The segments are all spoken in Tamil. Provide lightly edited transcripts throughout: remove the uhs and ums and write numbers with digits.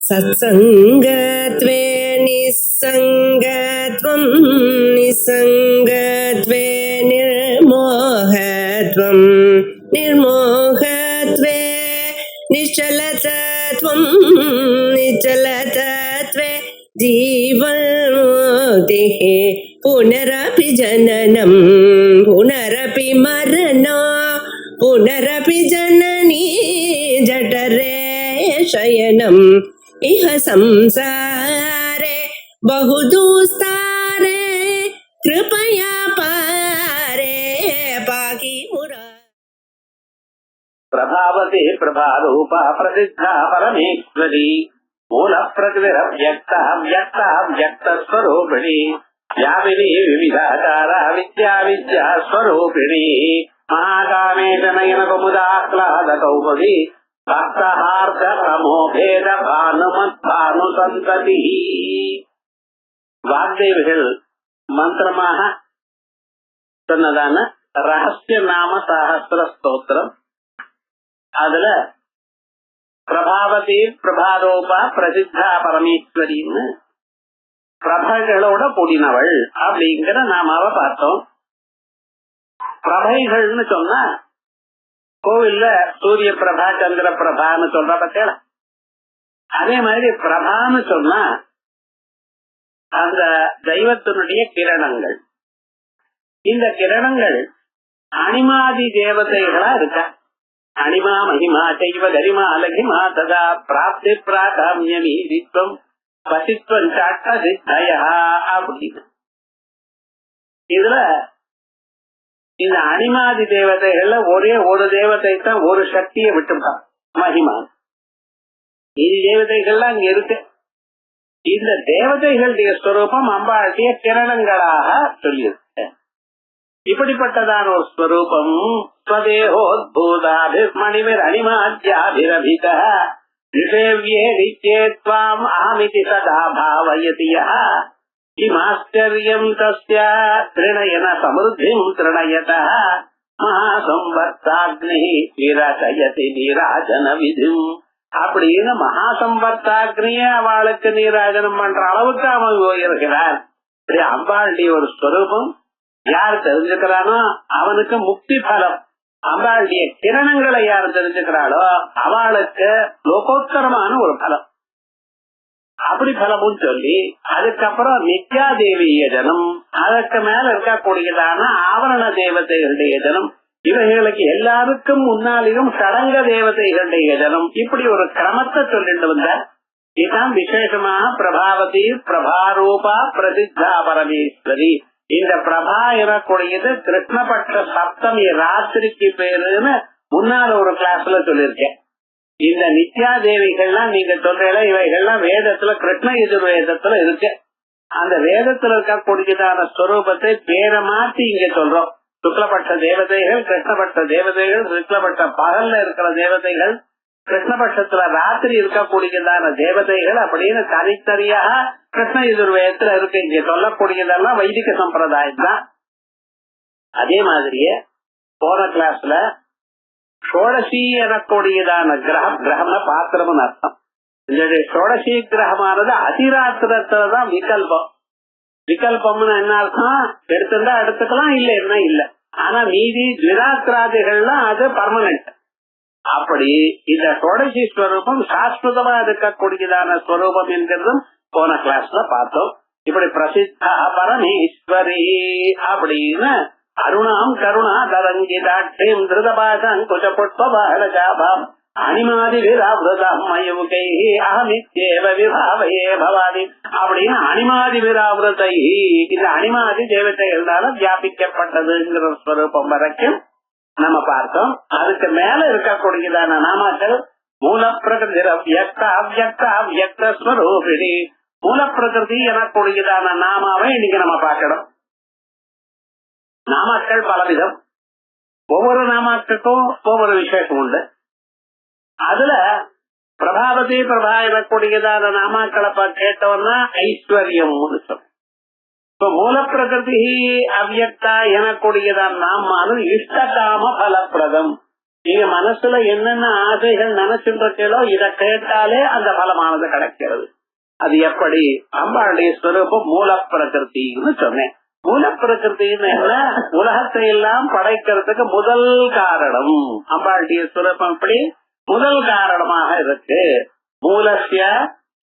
सत्सङ्गत्वे निस्सङ्गत्वं निस्सङ्गत्वे निर्मोहत्वं निर्मोहत्वे निश्चलतत्वं निश्चलतत्वे जीवन्मुक्तिः पुनरपि जननं पुनरपि मरणं पुनरपि जननी जठरे शयनम् इह संसारे बहुदुस्तारे कृपया पारे पाहि मुरा। प्रभावती प्रभारूपा प्रसिद्धा परमेश्वरी मूल प्रकृतिरव्यक्ता व्यक्ता व्यक्तस्वरूपिणी व्यापिनी विविधाकारा विद्या विद्या स्वरूपिणी महाकामेश नयन कुमुदाह्लाद कौमुदी भक्तहार्थ प्रमोभेद भानुमत्भानुसन्तति வாக்தேவிகள் மந்திரமாக சொன்னதான ரகசிய நாம சஹஸ்ர ஸ்தோத்திரம். அதுல பிரபாவதி பிரபாரோபா பிரசித்தா பரமேஸ்வரின்னு பிரபைகளோட கூடினவள் அப்படிங்கிற நாமாவை பார்த்தோம். பிரபைகள்னு சொன்னா கோவில்ல சூரிய பிரபா சந்திர பிரபான்னு சொல்ற பத்தியா, அதே மாதிரி பிரபான்னு சொன்னா அந்த தெய்வத்தினுடைய கிரணங்கள். இந்த கிரணங்கள் அனிமாதி தேவதைகளா இருக்கா. அனிமா மகிமா செய்வ கரிமா அலகிமா ததா பிராப்தி பிராகாமியமீதித்வம் பசித்வம் சாட்ட சித்தயா அப்படின்னு. இதுல இந்த அனிமாதி தேவதைகள்ல ஒரே ஒரு தேவதை தான் ஒரு சக்தியை விட்டுட்டான், மகிமா. இது தேவதைகள்லாம் அங்க இருக்கு. இந்த தேவதைகளுடைய ஸ்வரூபம் அம்பாளுடைய கிரணங்களாக சொல்லியிருக்கு. இப்படிப்பட்டதான ஒரு ஸ்வரூபம் ஸ்வதேகோத்பூதாபிர்மணிமிர் அனிமாத்யாபிரபித நிஷேவ்யே நித்யேத்வாம் அஹமிதி சதா பாவயதி யஹ கிமாஸ்சர்யம் தஸ்ய த்ரிணயன சமிருத்திம் த்ரிணயதः மகாசம்வர்த்தாக்னிஹி விரசயதி நீராஜன விதிம் அப்படின்னு மகாசம்பர்த்தாக்னிய அவளுக்கு நீராஜனம் பண்ற அளவுக்கு அவன் உயர்கிறார். அம்பாளுடைய ஒரு ஸ்வரூபம் யார் தெரிஞ்சுக்கிறானோ அவனுக்கு முக்தி பலம். அம்பாளுடைய கிரணங்களை யார் தெரிஞ்சுக்கிறாளோ அவளுக்கு லோகோத்தரமான ஒரு பலம். அப்படி பலமும் சொல்லி அதுக்கப்புறம் நித்யா தேவிய ஜனம், அதற்கு மேல இருக்கக்கூடியதான ஆவரண தேவதைகளுடைய ஜனம், இவைகளுக்கு எல்லாருக்கும் முன்னாலேயும் சடங்க தேவதைகளுடைய ஜனம், இப்படி ஒரு கிரமத்தை சொல்லிட்டு வந்த. இதுதான் விசேஷமாக பிரபாவதி பிரபாரூபா பிரசித்தா பரமேஸ்வரி. இந்த பிரபா எனக்கூடியது கிருஷ்ணபட்ச சப்தமி ராத்திரிக்கு பேருன்னு முன்னால ஒரு கிளாஸ்ல சொல்லிருக்கேன். இந்த நித்யா தேவிகள்லாம் நீங்க சொல்றீங்களா, இவைகள்லாம் வேதத்துல கிருஷ்ண எதிர்வேதத்துல இருக்கு. அந்த வேதத்துல இருக்கக்கூடியதான ஸ்வரூபத்தை பேரை மாத்தி இங்க சொல்றோம். சுக்லபட்ச தேவதைகள், கிருஷ்ணபட்ச தேவதைகள், சுக்லபட்ச பகல்ல இருக்கிற தேவதைகள், கிருஷ்ணபட்சத்துல ராத்திரி இருக்கக்கூடியதான தேவதைகள் அப்படின்னு தனித்தனியாக கிருஷ்ண எதிர்வேதத்துல இருக்கு. இங்க சொல்லக்கூடியதெல்லாம் வைதிக சம்பிரதாயம் தான். அதே மாதிரியே போன கிளாஸ்ல ஷோடசி எனக்கூடியதான கிரகம், கிரகம்னா பாத்திரம்னு அர்த்தம். இந்த ஷோடசி கிரகமானது அதிராத்திரத்துலதான் விகல்பம். விகல்பம்னு என்ன அர்த்தம்? எடுத்துட்டா எடுத்துக்கலாம், இல்ல என்ன இல்ல. ஆனா மீதி திராத்திராதிகள்லாம் அது பர்மனன்ட். அப்படி இந்த ஷோடசி ஸ்வரூபம் சாஸ்வதமா இருக்கக்கூடியதான ஸ்வரூபம் என்கிறதும் போன கிளாஸ்ல பார்த்தோம். இப்படி பிரசித்தா பரமேஸ்வரி அப்படின்னு அருணாம் கருணா தரங்கிதாட்சிம் திருதபாசம் குஜபுஷ்பபாலஜாபாம் அனிமாதி விராவிரதம் மயூகை அகமித்யேவ விபாவையே பவானி அப்படின்னு அனிமாதி விராவிரதை, இந்த அனிமாதி தேவதைகளால வியாபிக்கப்பட்டதுங்கிற ஸ்வரூபம் வரைக்கும் நம்ம பார்த்தோம். அதுக்கு மேல இருக்கக்கூடியதான நாமாக்கள் மூல பிரகிருதி அவ்யக்தா அவ்யக்தா அவ்யக்த ஸ்வரூபிணி. மூல பிரகிருதி எனக்கூடியதான நாமாவை இன்னைக்கு நம்ம பார்க்கணும். நாமாக்கள் பலவிதம், ஒவ்வொரு நாமாக்களுக்கும் ஒவ்வொரு விசேஷம் உண்டு. அதுல பிரபாவதி பிரபா எனக்கூடியதான நாமாக்களை கேட்டோம்னா ஐஸ்வர்யம். இப்ப மூல பிரகிருதி அவ்யக்தா எனக்கூடியதான் நாமானது இஷ்டகாம பலப்பிரதம். நீங்க மனசுல என்னென்ன ஆசைகள் நினைச்சுட்டு இருக்கீங்களோ இதை கேட்டாலே அந்த பலமானது கிடைக்கிறது. அது எப்படி? அம்பாளுடைய ஸ்வரூபம் மூல பிரகிருத்தின்னு சொன்னேன். மூல பிரகிருத்தின்னு என்ன? உலகத்தை எல்லாம் படைக்கிறதுக்கு முதல் காரணம். அம்பாளுடைய ஸ்வரூபம் எப்படி? முதல் காரணமாக இருக்கு. மூலஸ்ய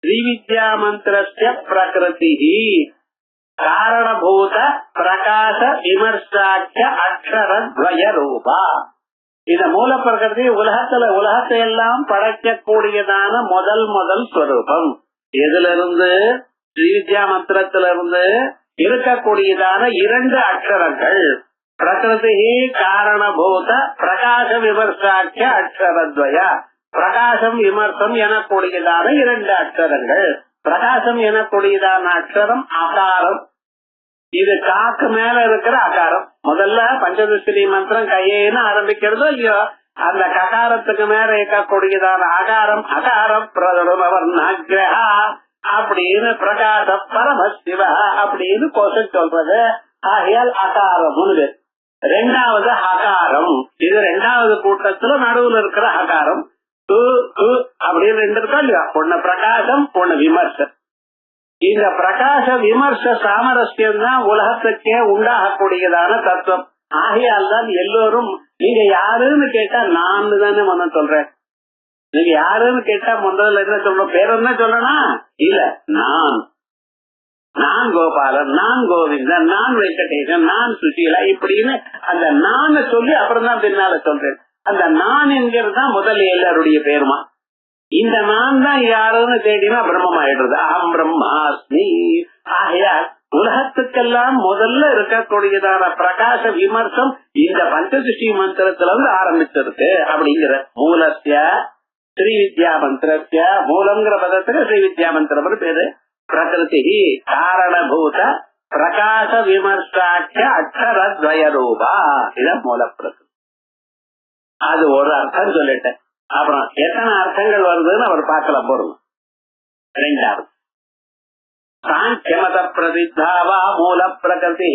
ஸ்ரீவித்யா மந்திரஸ்ய பிரகிருதி காரணபூத பிரகாச விமர்சாக்கிய அக்ஷரத்வய ரூபா. இந்த மூல பிரகிருதி உலகத்தை எல்லாம் படைக்கக்கூடியதான முதல் ஸ்வரூபம். எதுல இருந்து? ஸ்ரீவித்யா மந்திரத்திலிருந்து இருக்கக்கூடியதான 2 அக்ஷரங்கள். பிரகிருதி காரணபூத பிரகாச விமர்சாக்கிய அக்ஷரத்வய. பிரகாசம் விமர்சம் எனக்கூடியதான 2 அக்ஷரங்கள். பிரகாசம் எனக்கூடியதான அக்ஷரம் அகாரம். இது காக்கு மேல இருக்கிற அகாரம். முதல்ல பஞ்சதஸ்ரீ மந்திரம் கையேன்னு ஆரம்பிக்கிறதோ இல்லையோ, அந்த ககாரத்துக்கு மேல இருக்கக்கூடியதான அகாரம். அகாரம் பிரதமவர்ணா அப்படின்னு பிரகாச பரமசிவ அப்படின்னு கோஷம் சொல்றது. ஆகையால் அகாரம் ஒன்று. 2வது ஹகாரம். இது 2வது கூட்டத்துல நடுவுல இருக்கிற ஹகாரம். அப்படின்னு 2 இருக்கா இல்லையா? ஒண்ணு பிரகாசம், ஒண்ணு விமர்சம். இந்த பிரகாச விமர்ச சாமரஸ்யம் தான் உலகத்துக்கே உண்டாகக்கூடியதான தத்துவம். ஆகையால் தான் எல்லோரும் நீங்க யாருன்னு கேட்டா நான் தானே மனம் சொல்றேன். நீங்க யாருன்னு கேட்டா முதல்ல என்ன சொல்றோம்? பேர் என்ன சொல்லனா? இல்ல, நான் கோபாலன், நான் கோவிந்தன், நான் வெங்கடேசன், நான் சுசீலா இப்படின்னு அந்த நான் சொல்லி அப்புறம் தான் பின்னால சொல்றேன். அந்த நான் என்கிறது தான் முதல்ல எல்லாருடைய பேருமா. இந்த நான் தான் யாருன்னு தேடினா பிரம்மம் ஆயிடுறது. அகம் பிரம்மாஸ்மி. ஆகையால் உலகத்துக்கெல்லாம் முதல்ல இருக்கக்கூடியதான பிரகாச விமர்சம் இந்த பஞ்சதசி மந்திரத்துல இருந்து ஆரம்பிச்சிருக்கு. அப்படிங்கிற மூலஸ்ய ஸ்ரீவித்யா மந்திரஸ்ய, மூலம்ங்கிற பதத்துக்கு ஸ்ரீவித்யா மந்திரம் பேரு. பிரகிருதி காரணபூத பிரகாச விமர்சாக்கிய அக்ஷரத்வய ரூபா. இதான் மூல பிரகிருதி. அது ஒரு அர்த்தம் சொல்லிட்டேன். அப்புறம் எத்தனை அர்த்தங்கள் வருதுன்னு அவர் பார்க்கல போறோம். 2வது சாங்கியமத பிரசித்தாவா மூல பிரகிருதி.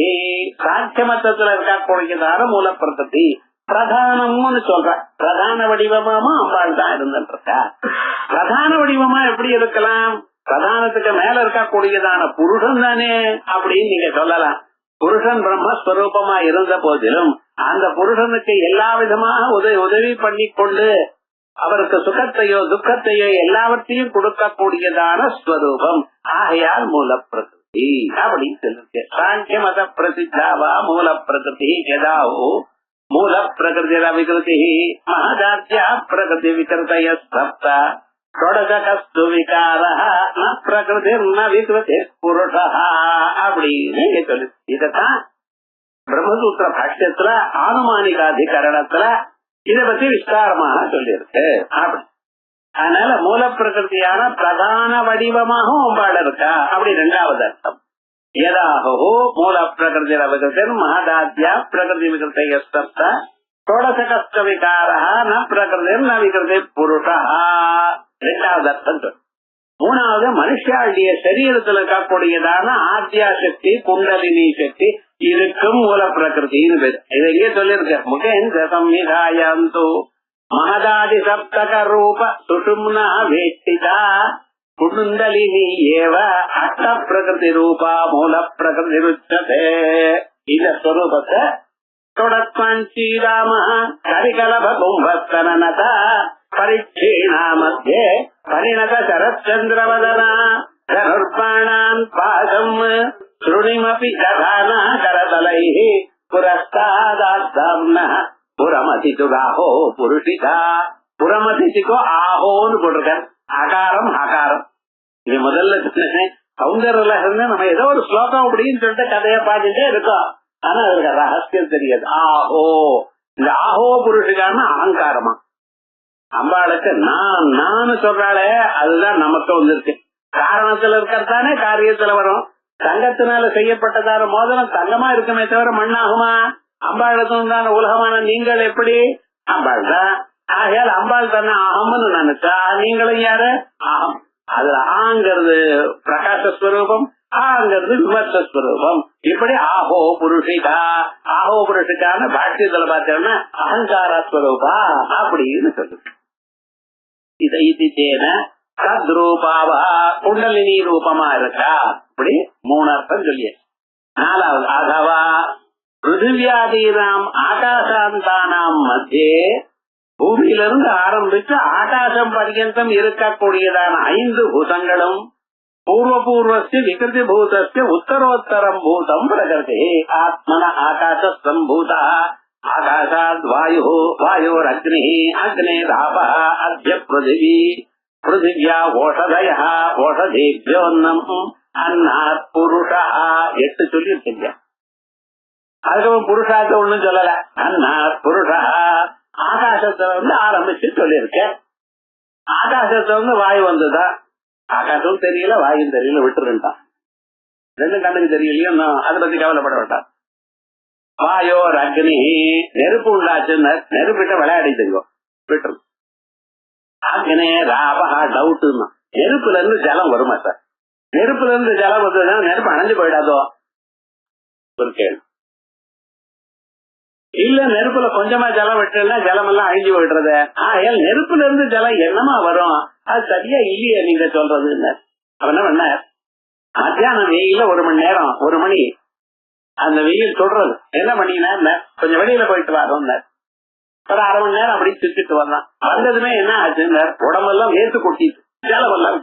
சாங்கியமத்தத்துல இருக்கக்கூடியதான மூல பிரகிருதி பிரதானம்னு சொல்ற. பிரதான வடிவமா அம்பாள் தான் இருந்துட்டு இருக்கா. பிரதான வடிவமா எப்படி இருக்கலாம்? பிரதானத்துக்கு மேல இருக்கக்கூடியதான புருஷன் தானே அப்படின்னு நீங்க சொல்லலாம். புருஷன் பிரம்மஸ்வரூபமா இருந்த போதிலும் அந்த புருஷனுக்கு எல்லா விதமாக உதவி பண்ணி கொண்டு அவருக்கு சுகத்தையோ துக்கத்தையோ எல்லாவற்றையும் கொடுக்கக்கூடியதான ஸ்வரூபம். ஆகையால் மூல பிரகிருதி அப்படின்னு சொல்லிருக்கு. சாங்கிய மத பிரசித்தாவா மூல பிரகிருதி யதாவோ மூல பிரகிருதி விகிருதி மகாதாத்யா பிரகிருதி விகிருதய சப்த ஷோடசகஸ்து விகாரஹ ந பிரகிருதி ந விகிருதி புருஷஹ அப்படின்னு சொல்லு. இதத்தான் பிரம்மசூத்திர பாஷ்யத்துல ஆனுமானிகாதிகரணத்துல இத பத்தி விஸ்தாரமாக சொல்லியிருக்கு. அப்படி அதனால மூல பிரகிருதியான பிரதான வடிவமாகவும் அம்பாள் இருக்கா. அப்படி 2வது அர்த்தம். யதாஹோ மூல பிரகிருதி விகிருதி மகாதாத்யா பிரகிருதி விகிருதய சப்த ஷோடசகஸ்து விகாரஹ ந பிரகிருதி ந விகிருதி புருஷஹ. 2வது அர்த்தம் சொல்லு. 3வது மனுஷாளுடைய சரீரத்தில் இருக்கக்கூடியதான ஆத்யா சக்தி குண்டலினி சக்தி இதுக்கும் மூல பிரகிருத்தின்னு பேரு. இதை எங்கே சொல்லிருக்க? முகேந்திர சம்விதாயந்து மகதாதி சப்தக ரூப சுஷும்னா வேஷ்டிதா குண்டலினி ஏவ அஷ்ட பிரகிருதி ரூபா மூல பிரகிருதி ருச்சதே. இந்த ஸ்வரூபத்தை தொடர்பாஞ்சீராம கரிகலப கும்பஸ்தனத பரிட்சீணா மத்தியே பரிணத சரச்சந்திரவதனா தனுர்பாணான் பாசம் ஸ்ருணிமபி ததானா கரதலைஹ புரஸ்தாதாத்தாம்னஹ புரமதிதுகாஹோ புருஷிதா. புரமதிதிகோ ஆஹோன்னு போட்டிருக்கார். அகாரம் ஹகாரம். இது முதல்ல சொன்னேன். சௌந்தர்ல இருந்து நம்ம ஏதோ ஒரு ஸ்லோகம் அப்படின்னு சொல்லிட்டு கதையை பாடிட்டே இருக்கோம். ஆனா அதுக்கு ரகசியம் தெரியாது. ஆஹோ, இந்த ஆஹோ புருஷிகான்னு அகங்காரமா. அம்பாளுக்கு நான் சொல்றாளே அதுதான் நமக்கு வந்துருக்கு. காரணத்துல இருக்கிறதானே காரியத்துல வரும். தங்கத்தினால செய்யப்பட்டதான மோதிரம் தங்கமா இருக்குமே தவிர மண்ணாகுமா? அம்பாளுக்கும் தான் உலகமான நீங்கள் எப்படி? அம்பாள் தான். ஆகையால் அம்பாள் தானே அகம்னு நினைச்சா நீங்களும் யாரு? அகம். அதுல ஆங்கிறது பிரகாசஸ்வரூபம், ஆங்கிறது விமர்சஸ்வரூபம். இப்படி ஆஹோ புருஷிகா, ஆஹோ புருஷிகான பாஷ்யத்துல பார்த்தோம்னா அகங்காரஸ்வரூபா அப்படின்னு சொல்லுது. இதை தேன தத்ரூபாவா குண்டலினி ரூபமா இருக்கா, இப்படி 3 அர்த்தம் சொல்லிய. 4வது அதவா பிருத்திவியாதீனாம் ஆகாசாந்தானாம் மத்தியே, பூமியிலிருந்து ஆரம்பிச்சு ஆகாசம் பர்யந்தம் இருக்கக்கூடியதான 5 பூதங்களும் பூர்வபூர்வஸ்ய விகிருதி பூதஸ்ய உத்தரோத்தரம் பூதம் பிரகிருதி ஆத்மன ஆகாச சம்பூதா ஆகாசாத் வாயு வாயோரக்னி அக்னேராபः அத்ய பிருதிவி பிருதிவ்யா ஓஷதயः ஓஷதேभ्योऽन्नम् அன்னாத் புருஷः 8 சொல்லி இருக்கீங்க. அதுக்கப்புறம் புருஷாத்த ஒண்ணும் சொல்லல, அன்னாத் புருஷः. ஆகாசத்துல ஆரம்பிச்சு சொல்லியிருக்கேன். ஆகாசத்துல வாயு வந்துதான், ஆகாசம் தெரியல வாயும் தெரியல விட்டுருந்தான், 2 கண்ணுக்கு தெரியலையோ அதை பத்தி கவலைப்பட வேண்டாம். வாயோர் அக்னி நெருப்பு உண்டாச்சுன்னு நெருப்பிட்ட விளையாடிட்டுங்கோ விட்டுரு. அக்னே ராபஹா டவுட்டுன்னா நெருப்புல இருந்து ஜலம் வருமா சார்? நெருப்புல இருந்து ஜலம் வந்ததுன்னா நெருப்பு அணைஞ்சு போயிடாதோ ஒரு கேள்வி. இல்ல நெருப்புல கொஞ்சமா ஜலம் விட்டுனா ஜலம் எல்லாம் அழிஞ்சு போயிடுறது. நெருப்புல இருந்து ஜலம் என்னமா வரும்? அது சரியா இல்லையே நீங்க சொல்றதுன்னு. அவன் என்ன பண்ண, மத்தியானம் வெயில 1 மணி நேரம் 1 மணி அந்த வெயில் சொல்றது என்ன பண்ணினா கொஞ்சம் வெளியில போயிட்டு வரோம், ஒரு 1/2 மணி நேரம் அப்படி சுத்திட்டு வரலாம். வந்ததுமே என்ன ஆச்சுன்னு உடம்பெல்லாம் வேர்த்து கொட்டிட்டு ஜலமெல்லாம்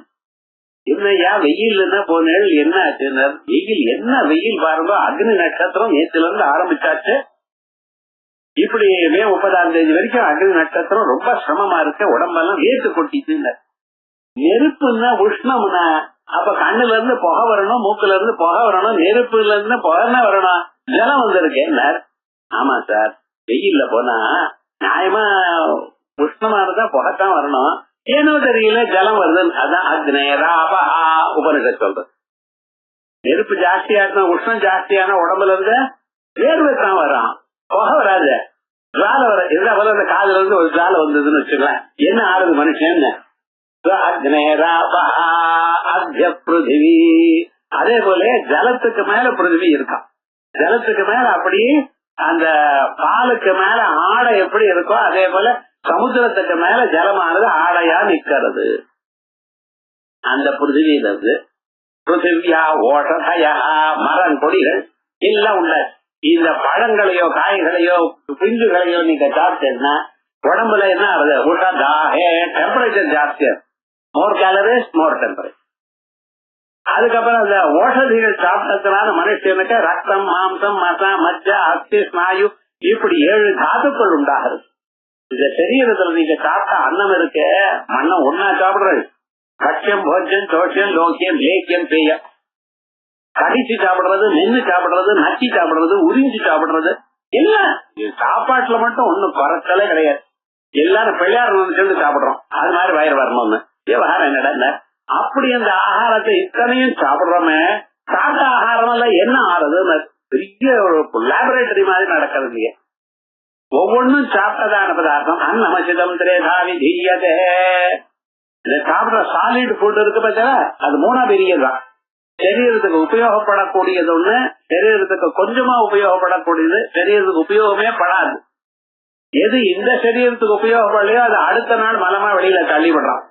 என்னையா வெயில் போனேள் என்ன ஆச்சுன்னு. வெயில் என்ன வெயில் பாருங்க, அக்னி நட்சத்திரம் நேற்றுல இருந்து ஆரம்பிச்சாச்சு. இப்படி மே 30ஆம் தேதி வரைக்கும் அக்னி நட்சத்திரம் ரொம்ப சிரமமா இருக்கு, உடம்பெல்லாம் வேர்த்து கொட்டிட்டு. நெருப்புன்னா உஷ்ணம்னா அப்ப கண்ணுல இருந்து புகை வரணும், மூக்குல இருந்து புகை வரணும், நெருப்புல இருந்து புகைன்னா வரணும், ஜலம் வந்திருக்கேன். ஆமா சார், வெயில்ல போனா நியாயமா உஷ்ணமா இருந்தா புகைத்தான் வரணும், ஏனோ தெரியல ஜலம் வருது. அதான் அக்னேராபா உபனிஷத் சொல்றது. நெருப்பு ஜாஸ்தியா இருந்தா உஷ்ணம் ஜாஸ்தியான உடம்புல இருந்து வேர்வை தான் வரும், புகை வராது, ஜாலை வர. இருந்தா போல அந்த காதுல இருந்து ஒரு ஜாலை வந்ததுன்னு வச்சுக்கலாம், என்ன ஆறுது மனுஷன்? பிருத்திவி. அதே போல ஜலத்துக்கு மேல பிருத்திவி இருக்கான். ஜலத்துக்கு மேல அப்படி அந்த பாலுக்கு மேல ஆடை எப்படி இருக்கோ அதே போல சமுத்திரத்துக்கு மேல ஜலமானது ஆடையா நிக்கிறது. அந்த பிருத்திவியில இருந்து பிருத்திவியா ஓஷதயா மரம் கொடிகள் எல்லாம் உள்ள. இந்த பழங்களையோ காய்களையோ பிஞ்சுகளையோ நீங்க சாப்பிட்டீங்கன்னா உடம்புல என்ன ஆகுது? உஷதாஹே டெம்பரேச்சர் ஜாஸ்தியா, மோர் கேலரிஸ் மோர் டெம்பரேச்சர். அதுக்கப்புறம் அந்த ஓஷதிகள் சாப்பிட்டதுனால மனுஷனுக்கு ரத்தம் மாம்சம் மசா மஜ்ஜா அஸ்தி ஸ்நாயு இப்படி 7 தாதுக்கள் உண்டாகுது. இந்த சரீரத்துல நீங்க சாப்பிட்ட அன்னம் இருக்கு, மண்ணம் ஒன்னா சாப்பிடுறது. பட்சம் போஜம் சோஷம் லோக்கியம் லேக்கியம் பேயம், கடிச்சு சாப்பிடுறது, மென்னு சாப்பிடுறது, நச்சி சாப்பிடுறது, உறிஞ்சி சாப்பிடுறது எல்லாம். சாப்பாட்டுல மட்டும் ஒன்னும் குறைச்சலே கிடையாது. எல்லாரும் பிள்ளையார் சொல்லி சாப்பிடுறோம், அது மாதிரி வயிறு வரணும்னு விவகாரம் என்னடா. அப்படி அந்த ஆகாரத்தை இத்தனையும் சாப்பிடுறோமே, சாப்பிட்ட ஆகாரம் எல்லாம் என்ன ஆறுது? பெரிய ஒரு லேபரேட்டரி மாதிரி நடக்கிறது இல்லையே. ஒவ்வொன்னும் சாப்பிட்டதான பதார்த்தம் அன்னமசிதம் திரேதாவி தீயதே. இதை சாப்பிடுற சாலிட் ஃபுட் இருக்கு பார்த்தா அது 3ஆ பெரியதுதான். சரீரத்துக்கு உபயோகப்படக்கூடியது ஒண்ணு, சரீரத்துக்கு கொஞ்சமா உபயோகப்படக்கூடியது, சரீரத்துக்கு உபயோகமே படாது. எது இந்த சரீரத்துக்கு உபயோகப்படலையோ அது அடுத்த நாள் மலமா வெளியில தள்ளிவிடுறான்.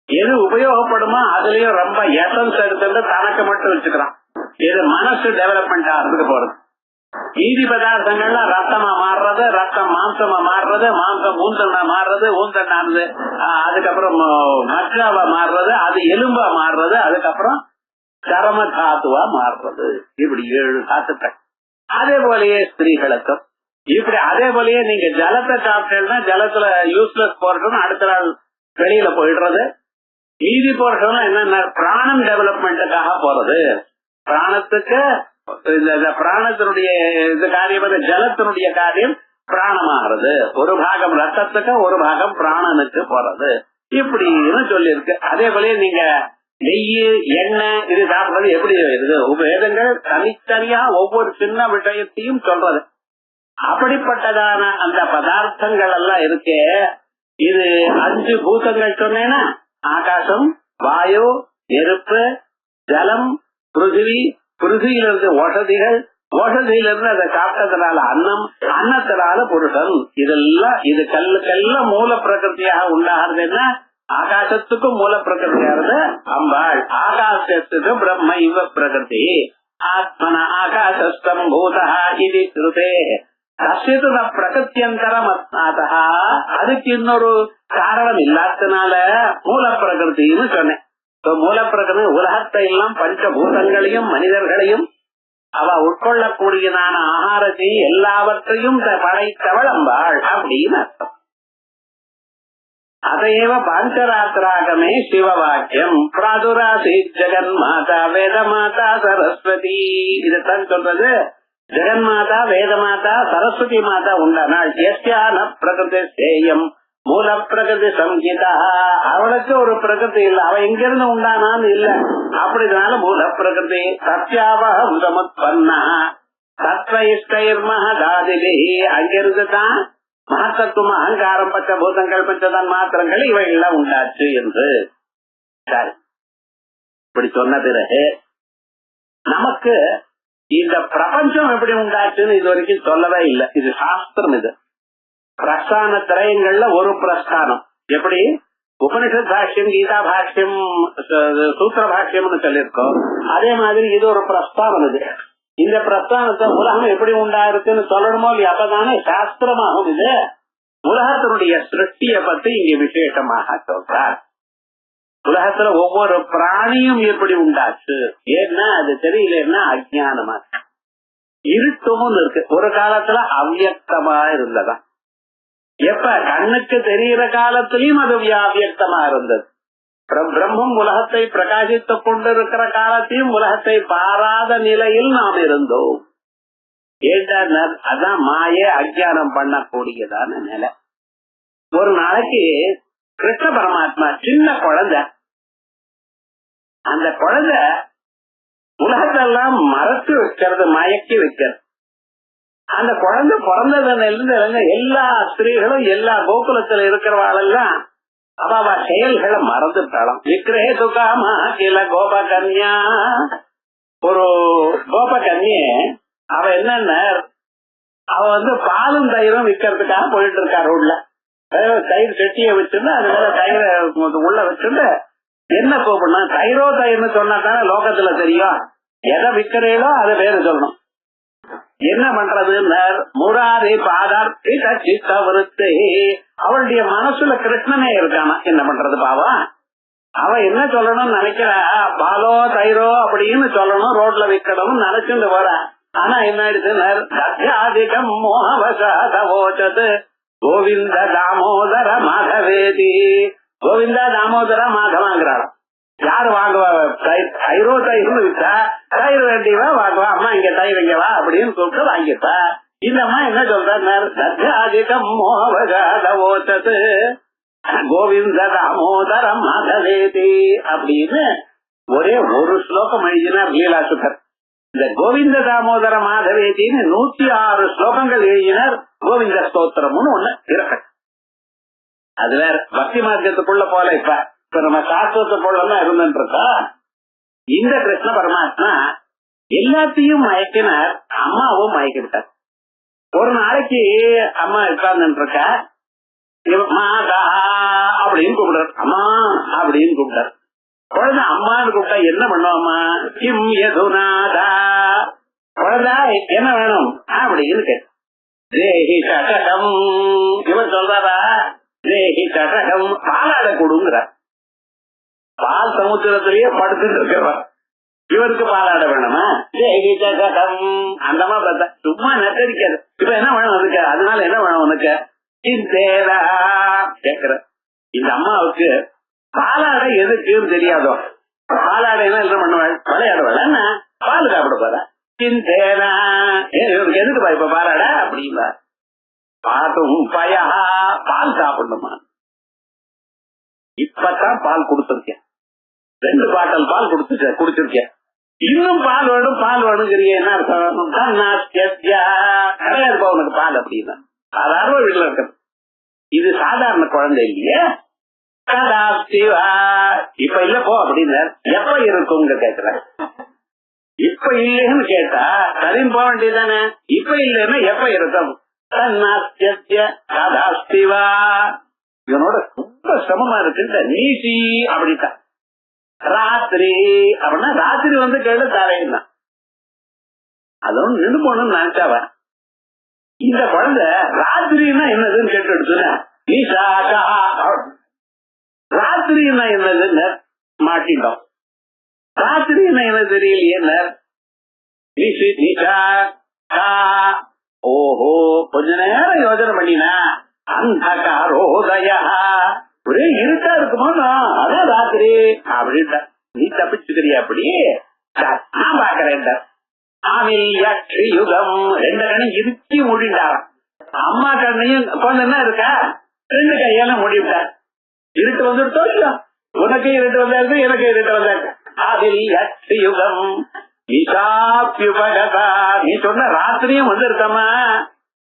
எது உபயோகப்படுமோ அதுலயும் ரொம்ப எசன்ஸ் எடுத்துட்டு தனக்கு மட்டும் வச்சுக்கிறான். இது மனசு டெவலப்மெண்ட் ஆகிறதுக்கு போறது. மீதி பதார்த்தங்கள்லாம் ரத்தமா மாறுறது, ரத்தம் மாம்சமா மாறுறது, மாம்சம் ஊந்தண்ணா மாறுறது, ஊந்தண்ணானது அதுக்கப்புறம் மஜ்ஜாவா மாறுறது, அது எலும்பா மாறுறது, அதுக்கப்புறம் சரம தாத்துவா மாறுறது. இப்படி 7 தாத்துக்கள். அதே போலயே ஸ்திரீகளுக்கும் இப்படி. அதே போலயே நீங்க ஜலத்தை சாப்பிட்டீங்கன்னா ஜலத்துல யூஸ்லெஸ் போர்ஷன் அடுத்த நாள் வெளியில போயிடுறது. மீதி போர்ஷன் என்னன்னா பிராணம் டெவலப்மெண்ட்டுக்காக போறது. பிராணத்துக்கு இந்த பிராணத்தினுடைய இந்த காரியம், ஜலத்தினுடைய காரியம் பிராணமாகிறது. ஒரு பாகம் ரத்தத்துக்கு ஒரு பாகம் பிராணனுக்கு போறது. இப்படின்னு சொல்லி இருக்கு. அதே போல நீங்க நெய் எண்ணெய் இது சாப்பிடுறது எப்படி இது வேதங்கள் தனித்தனியா ஒவ்வொரு சின்ன விஷயத்தையும் சொல்றது. அப்படிப்பட்டதான அந்த பதார்த்தங்கள் எல்லாம் இருக்கே. இது 5 பூதங்கள் சொன்னேன்னா ஆகாசம், வாயு, நெருப்பு, ஜலம், பிருத்திவி, பிருத்திவியிலிருந்து ஓஷதிகள், ஓஷதியிலிருந்து அதை சாப்பிட்டதுனால அன்னம், அன்னத்தினால புருஷன். இதெல்லாம் இது கல்லுக்கெல்லாம் மூல பிரகிருத்தியாக உண்டாகிறதுன்னா ஆகாசத்துக்கும் மூல பிரகிருத்தியானது அம்பாள். ஆகாசத்துக்கு பிரம்ம இவ பிரகிருதி. ஆத்மன ஆகாசஸ்தம் பூதா இது ஸ்ருதே தஸ்யது ந பிரகிருத்தியந்தரம் அஸ்நாதா. அதுக்கு இன்னொரு காரணம் இல்லாதனால மூல பிரகிருத்தின்னு சொன்னேன். மூல பிரகிருதி உலகத்தை எல்லாம் பஞ்சபூதங்களையும் மனிதர்களையும் அவ உட்கொள்ளக்கூடியதான ஆகாரத்தையும் எல்லாவற்றையும் படைத்தவள் அம்பாள் அப்படின்னு அர்த்தம். அதையேவ பாஞ்சராத்திராகமே சிவவாக்கியம் பிராதுராசி ஜெகன்மாதா வேதமாதா சரஸ்வதி. இதைத்தான் சொல்றது. ஜெகன்மாதா வேதமாதா சரஸ்வதி மாதா உண்டானாள். எஸ்யான பிரகிருதி சேயம் மூல பிரகிருதி சம்ஹிதா. அவளுக்கு ஒரு பிரகிருதி இல்ல, அவ எங்கிருந்து உண்டானான்னு இல்ல. அப்படினால மூல பிரகிருதி சத்யாவகம் சமுத்பன்னா சத்வயிஷ்டைர் மகதாதிபி. அங்கிருந்து தான் மகத்தத்துவம் அகங்காரம் பஞ்சபூதங்கள் பஞ்சதன் மாத்திரங்கள் இவைகள்லாம் உண்டாச்சு என்று. சரி, இப்படி சொன்ன பிறகு நமக்கு இந்த பிரபஞ்சம் எப்படி உண்டாச்சுன்னு இது வரைக்கும் சொல்லவே இல்லை. இது சாஸ்திரம். இது பிரஸ்தான திரயங்கள்ல ஒரு பிரஸ்தானம். எப்படி உபனிஷத் பாஷ்யம், கீதா பாஷ்யம், சூத்திர பாஷ்யம்னு சொல்லியிருக்கோம், அதே மாதிரி இது ஒரு பிரஸ்தானம். இது இந்த பிரஸ்தானத்தை உலகம் எப்படி உண்டாயிருக்குன்னு சொல்லணுமோ இல்லையா? அப்பதானே சாஸ்திரமாகும். இது உலகத்தினுடைய சிருஷ்டிய பத்தி இங்க விசேஷமாக சொல்றார். உலகத்துல ஒவ்வொரு பிராணியும் எப்படி உண்டாச்சு, ஏன்னா அது தெரியலன்னா அஜ்ஞானமா இருட்டும் இருக்கு. ஒரு காலத்துல அவ்வியக்தமா இருந்ததா, எப்ப கண்ணுக்கு தெரிகிற காலத்திலயும் அது அவ்வியக்தமா இருந்தது. பிரம்மம் உலகத்தை பிரகாசித்துக் கொண்டிருக்கிற காலத்தையும் உலகத்தை பாராத நிலையில் நாம் இருந்தோம். ஏன்னா அதான் மாயே அஜ்ஞானம் பண்ணக்கூடியதான நிலை. ஒரு நாளைக்கு கிருஷ்ண பரமாத்மா சின்ன குழந்தை, அந்த குழந்தை உலகத்தெல்லாம் மறைச்சு வைக்கிறது, மயக்கி வைக்கிறது. அந்த குழந்தை பிறந்ததுல இருந்து எல்லா ஸ்திரீகளும் எல்லா கோகுலத்துல இருக்கிறவாளெல்லாம் அவ செயல்களை மறந்துட்டாளாம். விக்கிரே துகாமா கில கோபகன்யா. ஒரு கோபகன்ய அவ என்னன்னா, அவ பாலும் தயிரும் விக்கிறதுக்காக போயிட்டு இருக்கா ரோட்ல. தயிர் செட்டிய வச்சுட்டு அது மேல தயிரை உள்ள வச்சுட்டு என்ன கூப்பிடணும், தயிரோ தயிர்னு சொன்னா தானே லோகத்துல தெரியும். எதை விக்கிறீங்களோ அதை பேரு சொல்லணும். என்ன பண்றது, முராரி பாதார்த்தி சித்தவருத்தி. அவளுடைய மனசுல கிருஷ்ணனே இருக்கானா, என்ன பண்றது பாவா. அவ என்ன சொல்லணும்னு நினைக்கிறா, பாலோ தயிரோ அப்படின்னு சொல்லணும், ரோட்ல விற்கணும்னு நினைச்சுட்டு வர. ஆனா என்ன ஆயிடுச்சு, மோகவசாதவோச்சது கோவிந்த தாமோதர மாதவேதி. கோவிந்தா தாமோதர மாதவாங்கிறாள். யாரு வாங்குவா? தயிரோ தயிர்னு வித்தா தயிர் வேண்டியவா வாங்குவா. அம்மா இங்க தயிர் இங்கவா அப்படின்னு சொல்லிட்டு வாங்கிப்பா. இந்த அம்மா என்ன சொல்றாதிகம் மோகவசாதவோச்சது கோவிந்த தாமோதர மாதவேதி அப்படின்னு ஒரே ஒரு ஸ்லோகம் எழுதினார் லீலாசுகர். இந்த கோவிந்த தாமோதர மாதவேதின்னு 106 ஸ்லோகங்கள் எழுதினார். கோவிந்த ஸ்தோத்திரம்னு ஒண்ணு இருக்கு. அது வேற பக்தி மார்க்கத்துக்குள்ள போல. இப்ப நம்ம சாஸ்திரத்துக்குள்ளதான் இருந்துட்டு இருக்கா. இந்த கிருஷ்ண பரமாத்மா எல்லாத்தையும் மயக்கினார், அம்மாவும் மயக்கிட்டார். ஒரு நாளைக்கு அம்மா உட்கார்ந்து இருக்கா, மாதா அப்படின்னு கூப்பிடுறாரு, அம்மா அப்படின்னு கூப்பிட்டார். குழந்தை அம்மான்னு கூப்பிட்டா என்ன பண்ணுவாமா, கிம் யதுநாதா, குழந்தை என்ன வேணும் அப்படின்னு கேட்டு, தேஹி சடகம். இவர் சொல்றாரா, தேஹி சடகம், பாலாட கொடுங்கிறார். பால் சமுத்திரத்திலேயே படுத்துட்டு இருக்கிறவா, இவருக்கு பாலாட வேணுமா, தேஹி சடகம். அந்தமா பார்த்தா சும்மா நெட்டடிக்காது. இப்ப என்ன வேணும் அதுக்கு, அதனால என்ன வேணும் உனக்கு கேக்குற. இந்த அம்மாவுக்கு பாலாடை எதுக்குன்னு தெரியாதோ. பாலாடைனா என்ன பண்ணுவாள், விளையாடுவாள், என்ன பால் சாப்பிட போற சிந்தேனா, இவருக்கு எதுக்கு இப்ப பாலாடா அப்படிங்களா. பாட்டும் பயா, பால் சாப்பிடணுமா. இப்பதான் பால் கொடுத்துருக்கேன், 2 பாட்டல் பால் குடிச்சிருக்கேன். இன்னும் பால் வேணும் பால் வேணுங்கிறிய, என்ன அர்த்தம், கிடையாது உனக்கு பால் அப்படின்னா. சாதாரண வீட்டுல இருக்கிறது. இது சாதாரண குழந்தை இல்லையே. இப்ப இல்ல போ அப்படின்னு எப்ப இருக்குங்க கேக்குற. இப்ப இல்லைன்னு கேட்டா சரின்னு போக வேண்டியதானே. இப்ப இல்லைன்னா எப்ப இருக்கும்? கதாஸ்திவா இவனோட ரொம்ப சிரமமா இருக்கு. நீசி அப்படித்தான். ராத்திரி அப்படின்னா ராத்திரி வந்து கேளு தரையும் தான். அதுவும் நின்று போகணும்னு நினைச்சாவ. இந்த குழந்தை ராத்திரின்னா என்னதுன்னு கேட்டு எடுத்துன. ராத்திரின்னா என்னதுன்னு மாட்டிட்டோம். ராத்திரின்னா என்ன தெரியலையே. ஓஹோ கொஞ்ச நேரம் யோசனை பண்ணினா அந்த காரோதய ஒரே இருட்டா இருக்குமோ அதான் ராத்திரி அப்படின்ட்ட. நீ தப்பிச்சுக்கிறியா? அப்படி நான் பாக்குறேன். யுகம் 2 கண்ணையும் இறுக்கி மூடிட்டாராம். அம்மா கண்ணையும் கொஞ்சம் இருக்கா 2 கையால மூடிவிட்டார். இருட்டு வந்துட்டோ இல்ல, உனக்கு இருட்டு வந்தாரு எனக்கு இருட்டு வந்தாரு. யுகம் நீ சொன்ன ராத்திரியும் வந்திருக்கமா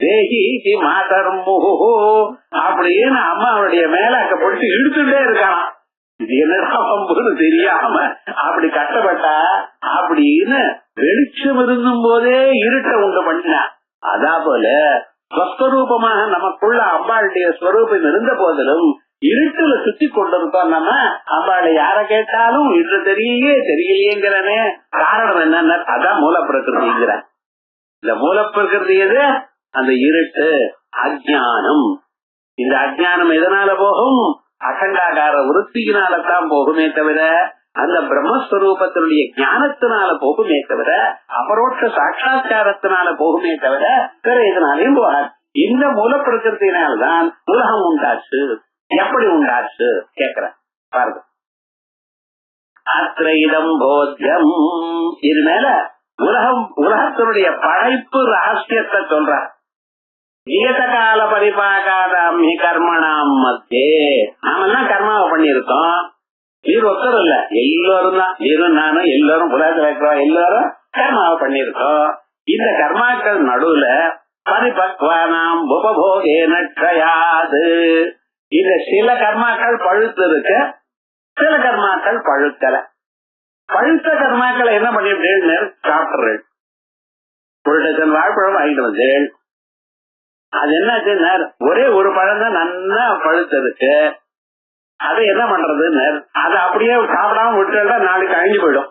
தேகி மாதர்மோ அப்படின்னு அம்மாவுடைய மேலாக்க போட்டு இழுத்துட்டே இருக்கான். இது என்னடா பம்புன்னு தெரியாம அப்படி கஷ்டப்பட்டா அப்படின்னு வெளிச்சம் இருந்தும் போதே இருட்ட உண்டு பண்ணினா. அதா போல ஸ்வஸ்வரூபமாக நமக்குள்ள அம்பாளுடைய ஸ்வரூபம் இருந்த போதிலும் இருட்டுல சுத்தி கொண்டிருக்கோம். நம்ம அம்பாளை யார கேட்டாலும் இன்று தெரியலையேங்கிறனே. காரணம் என்னன்னா அதான் மூல பிரகிருதிங்கிற. இந்த மூல பிரகிருதி எது? அந்த இருட்டு, அஜ்ஞானம். இந்த அஜ்ஞானம் எதனால போகும்? அகண்டாகார விருத்தியினால்தான் போகுமே தவிர அந்த பிரம்மஸ்வரூபத்தினுடைய ஞானத்தினால போகுமே தவிர அபரோட்ச சாட்சா்காரத்தினால போகுமே தவிர வேற எதனாலையும் போகாது. இந்த மூல பிரகிருத்தினால்தான் உலகம் உண்டாச்சு. எப்படி உண்டாச்சு கேக்குற பாருங்க. அத்ரைதம் போத்தியம். இது மேல உலகத்தினுடைய படைப்பு ரகசியத்தை சொல்ற. நியத கால பரிபாகாதாம் கர்மணாம் மத்தியே. நாம எல்லாம் கர்மாவை பண்ணிருக்கோம். நீர் ஒத்தரும் இல்ல, எல்லாரும் தான். நீரும் நானும் எல்லாரும் உலகத்துல இருக்கிறோம். எல்லாரும் கர்மாவை பண்ணிருக்கோம். இந்த கர்மாக்கள் நடுவுல பரிபக்வானாம் உபபோகே நட்சயாது. இந்த சில கர்மாக்கள் பழுத்து இருக்கு, சில கர்மாக்கள் பழுக்கல. பழுத்த கர்மாக்களை என்ன பண்ணிவிட்டேன்னு சாப்பிடுறேன். ஒரு டஜன் வாழைப்பழம் வாங்கிட்டு வந்தேன். அது என்ன ஒரே ஒரு பழம் தான் நல்லா பழுத்து இருக்கு. அதை என்ன பண்றதுன்னு அதை அப்படியே சாப்பிடாம விட்டுட்டா நாளைக்கு அழிஞ்சு போயிடும்.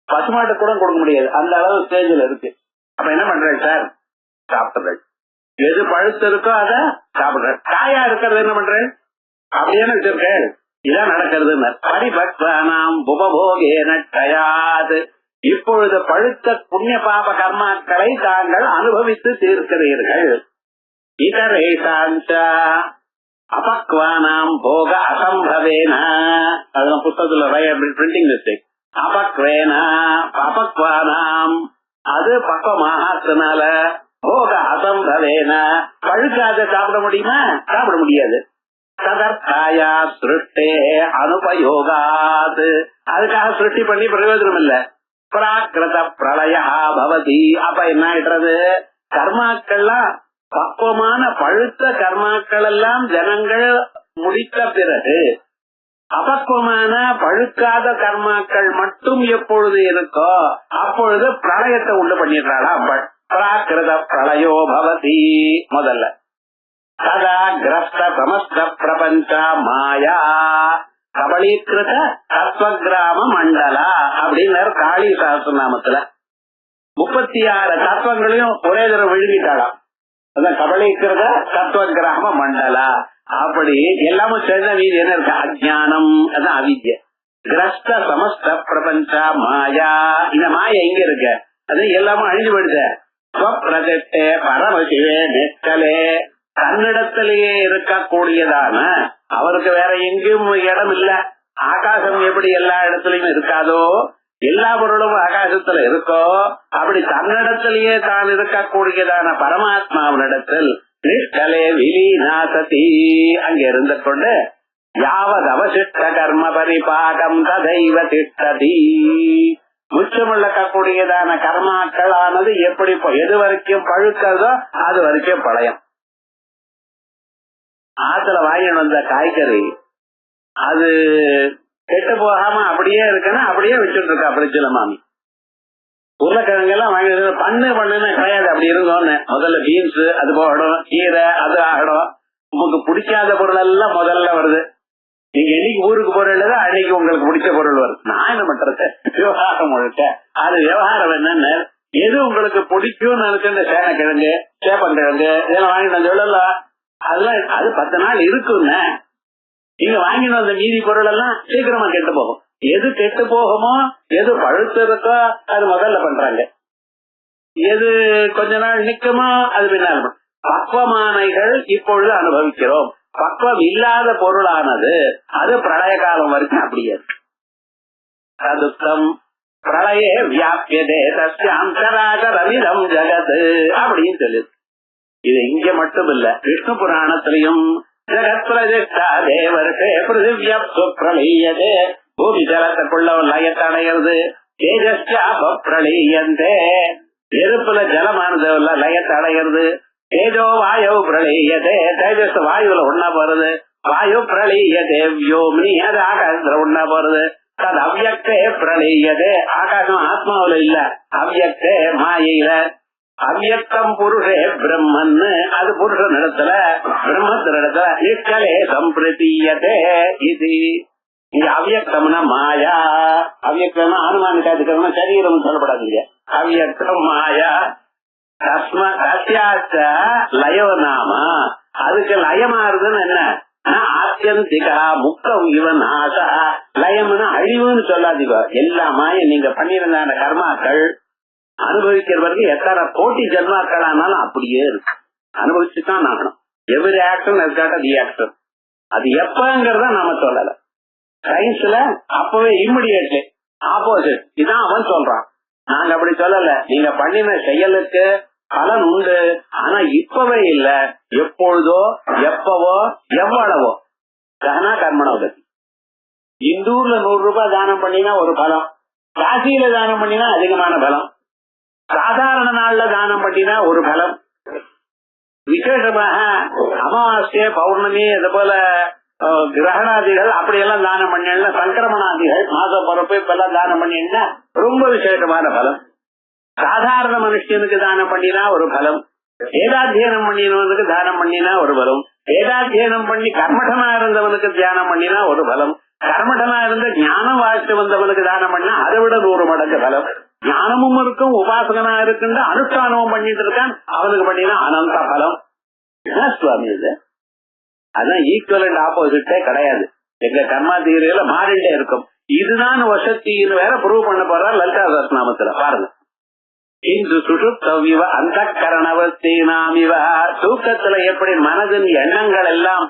பசுமாட்டு கூட கொடுக்க முடியாது, அந்த அளவு ஸ்டேஜ்ல இருக்கு. அப்ப என்ன பண்றேன் சார்? சாப்பிடுறேன். எது பழுத்து இருக்கோ அதை சாப்பிடுறேன். காயா இருக்கிறது என்ன பண்றேன்? அப்படியே வச்சிருக்கேன். இதான் நடக்கிறது. பரிபக்வானாம் உபபோகே நட்சயாது. இப்பொழுது பழுத்த புண்ணிய பாப கர்மாக்களை தாங்கள் அனுபவித்து தீர்க்கிறீர்கள். இதரேசாஞ்ச அபக்வானாம் போக அசம்பவேன. அதெல்லாம் புத்தகத்துல பிரிண்டிங் மிஸ்டேக். அபக்வேனா அபக்வானாம் அது பக்குவமாகனால போக அசம்பவேன பழுக்காத சாப்பிட முடியுமா? சாப்பிட முடியாது. ததர்த்தாயா சிருஷ்டே அனுபயோகாது. அதுக்காக சிருஷ்டி பண்ணி பிரயோஜனம் இல்ல. பிராகிருத பிரளயா பவதி. அப்ப என்ன ஆயிடுறது? கர்மாக்கள்லாம் பக்குவமான பழுத்த கர்மாக்கள் எல்லாம் ஜனங்கள் முடித்த பிறகு அபக்குவமான பழுக்காத கர்மாக்கள் மட்டும் எப்பொழுது இருக்கோ அப்பொழுது பிரளயத்தை உண்டு பண்ணிடுறாளா அம்பாள். பிராகிருத பிரளயோ பவதி. முதல்ல சதா கிரஸ்த சமஸ்த பிரபஞ்ச மாயா கபலீகிருத தத்துவகிராம மண்டலா அப்படின்னு காளி சஹஸ்ரநாமத்துல 36 தத்துவங்களையும் ஒரே தடவை விழுங்கிட்டாளாம். அதான் கபலீகிருத தத்துவகிராம மண்டலா. அப்படி எல்லாமும் சேர்ந்த மீது என்ன இருக்கு? அஜ்ஞானம், அதான் அவித்ய. கிரஸ்த சமஸ்த பிரபஞ்ச மாயா. இந்த மாயா எங்க இருக்கு? அது எல்லாமும் அழிஞ்சு போயிடுது. ஸ்வப்ரஜட்டே பரமசிவே நெத்தலே. தன்னிடத்திலேயே இருக்கக்கூடியதான அவருக்கு வேற எங்கேயும் இடம் இல்ல. ஆகாசம் எப்படி எல்லா இடத்துலயும் இருக்காதோ, எல்லா பொருளும் ஆகாசத்துல இருக்கோ, அப்படி தன்னிடத்திலேயே தான் இருக்கக்கூடியதான பரமாத்மாவினிடத்தில் நிஷ்கலே விலீனாசதி அங்க இருந்து கொண்டு யாவது அவசிஷ்ட கர்ம பரிபாகம் ததைவ திஷ்டதி. மிச்சமுள்ளக்கூடியதான கர்மாக்களானது எப்படி எது வரைக்கும் பழுக்கிறதோ அது வரைக்கும் பழையம். ஆத்துல வாங்கிட்டு வந்த காய்கறி அது கெட்டு போகாம அப்படியே இருக்குன்னா அப்படியே வச்சுட்டு இருக்கா பிரிட்ஜில மாமி. உருளைக்கிழங்கு எல்லாம் வாங்கி பண்ணுன்னு கிடையாது. அப்படி இருங்கன்னு முதல்ல பீன்ஸ் அது போகணும், கீரை அது ஆகணும். உங்களுக்கு பிடிக்காத பொருள் எல்லாம் முதல்ல வருது. நீங்க என்னைக்கு ஊருக்கு போறது அன்னைக்கு உங்களுக்கு பிடிச்ச பொருள் வருது. நான் என்ன பண்றது? விவகாரம் முழுக்க அது விவகாரம் என்னன்னு எது உங்களுக்கு பிடிக்கும்னு நினைச்சு சேனக்கிழங்கு சேப்பங்கிழங்கு இதெல்லாம் வாங்கிட்டு சொல்லல. அதெல்லாம் அது 10 நாள் இருக்குன்னு நீங்க வாங்கிட்டு வந்த மீதி பொருள் எல்லாம் சீக்கிரமா கெட்டு போகும். எது கெட்டு போகுமோ எது பழுத்து இருக்கோ அது முதல்ல பண்றாங்க. எது கொஞ்ச நாள் நிக்குமோ அது பின்னால். பக்குவமானைகள் இப்பொழுது அனுபவிக்கிறோம். பக்குவம் இல்லாத பொருளானது அது பிரளய காலம் வரைக்கும் அப்படியே சதுக்கம் பிரளயே வியாபியதே தஸ்யாந்தராகரவிதம் ஜகத் அப்படின்னு சொல்லுது. இது இங்க மட்டும் இல்ல, விஷ்ணு புராணத்திலையும் ஜெகத் பிரதிஷ்டா தேவர்ஷே பிருத்திவ்யப்சு பிரளீயதே பூமி ஜலத்துக்குள்ள லயத்தடைகிறது. தேஜஸ்யாப பிரளீயந்தே நெருப்புல ஜலமானது லயத்தடைகிறது. தேஜோ வாயு பிரளீயதே தேஜஸ் வாயுல ஒன்னா போறது. வாயு பிரளீயதே வியோமினி அது ஆகாசத்துல ஒன்னா போறது. அது அவ்யக்தே பிரளீயதே ஆகாசம் ஆத்மாவில இல்ல, அவ்யக்தே மாயில. அவ்யக்தம் புருஷே பிரம்மன்னு அது புருஷன் இடத்துல பிரம்மத்தின் இடத்துல நிஷ்கலே சம்பிரதீயதே. இது இங்க அவ்யக்தம்னா மாயா. அவ்யக்தம்னா அனுமானிக்காதுக்கணும் சரீரம் சொல்லப்படாதீங்க. அவ்யக்தம் மாயா. லயோ நாம அதுக்கு லயமாறுதுன்னு என்ன ஆத்தியந்திகா முக்கம் இவன் ஆசா. லயம்னா அழிவுன்னு சொல்லாதீங்க. எல்லாமே நீங்க பண்ணிருந்த கர்மாக்கள் அனுபவிக்கிறவருக்கு எத்தனை கோட்டி ஜென்மாக்கள் ஆனாலும் அப்படியே இருக்கு. அனுபவிச்சுதான் ஆகணும். Every action reaction. அது எப்பங்கிறத நாம சொல்லல. சயின்ஸ்ல அப்பவே இம்மிடியேட்லி ஆப்போசிட் இதான் அவன் சொல்றான். நாங்க அப்படி சொல்லல. நீங்க பண்ணின செயலுக்கு பலன் உண்டு, ஆனா இப்பவே இல்ல, எப்பொழுதோ எப்பவோ எவ்வளவோ. ககனா கர்மணோகதி. இந்தூர்ல 100 ரூபாய் தானம் பண்ணினா ஒரு பலம், காசியில தானம் பண்ணினா அதிகமான பலம், சாதாரண நாள்ல தானம் பண்ணினா ஒரு பலம். விசேஷமாக அமாவாசை பௌர்ணமி அது போல கிரகணாதிகள் அப்படியெல்லாம் தானம் பண்ணா, சங்கிரமணாதிகள் மாச பொறுப்பு இப்பெல்லாம் தானம் பண்ணினா ரொம்ப விசேஷமான பலம். சாதாரண மனுஷனுக்கு தானம் பண்ணினா ஒரு பலம், வேதாத்தியனம் பண்ணினவனுக்கு தானம் பண்ணினா ஒரு பலம், வேதாத்தியனம் பண்ணி கர்மடனா இருந்தவனுக்கு தியானம் பண்ணினா ஒரு பலம், கர்மடனா இருந்த ஞானம் வாழ்த்து வந்தவனுக்கு தானம் பண்ணா அதை விட 100 மடங்கு பலம். ஞானமும் இருக்கும், உபாசகனா இருக்குன்னு அனுஷ்டானமும் பண்ணிட்டு இருக்கான், அவனுக்கு பண்ணினா அனந்த பலம். என்ன சுவாமி இது? அதான் ஈக்குவலண்ட் ஆப்போசிட்டே கிடையாது. எங்க கர்மா தீரையில மாறிண்டே இருக்கும். இதுதான் வசத்தின்னு வேற ப்ரூவ் பண்ண போற லலிதா சஹஸ்ரநாமத்துல பாருங்க. இன்று சுஷுப்தவிவ அந்த கரணவஸ்தீனாமிவ தூக்கத்துல எப்படி மனதின் எண்ணங்கள் எல்லாம்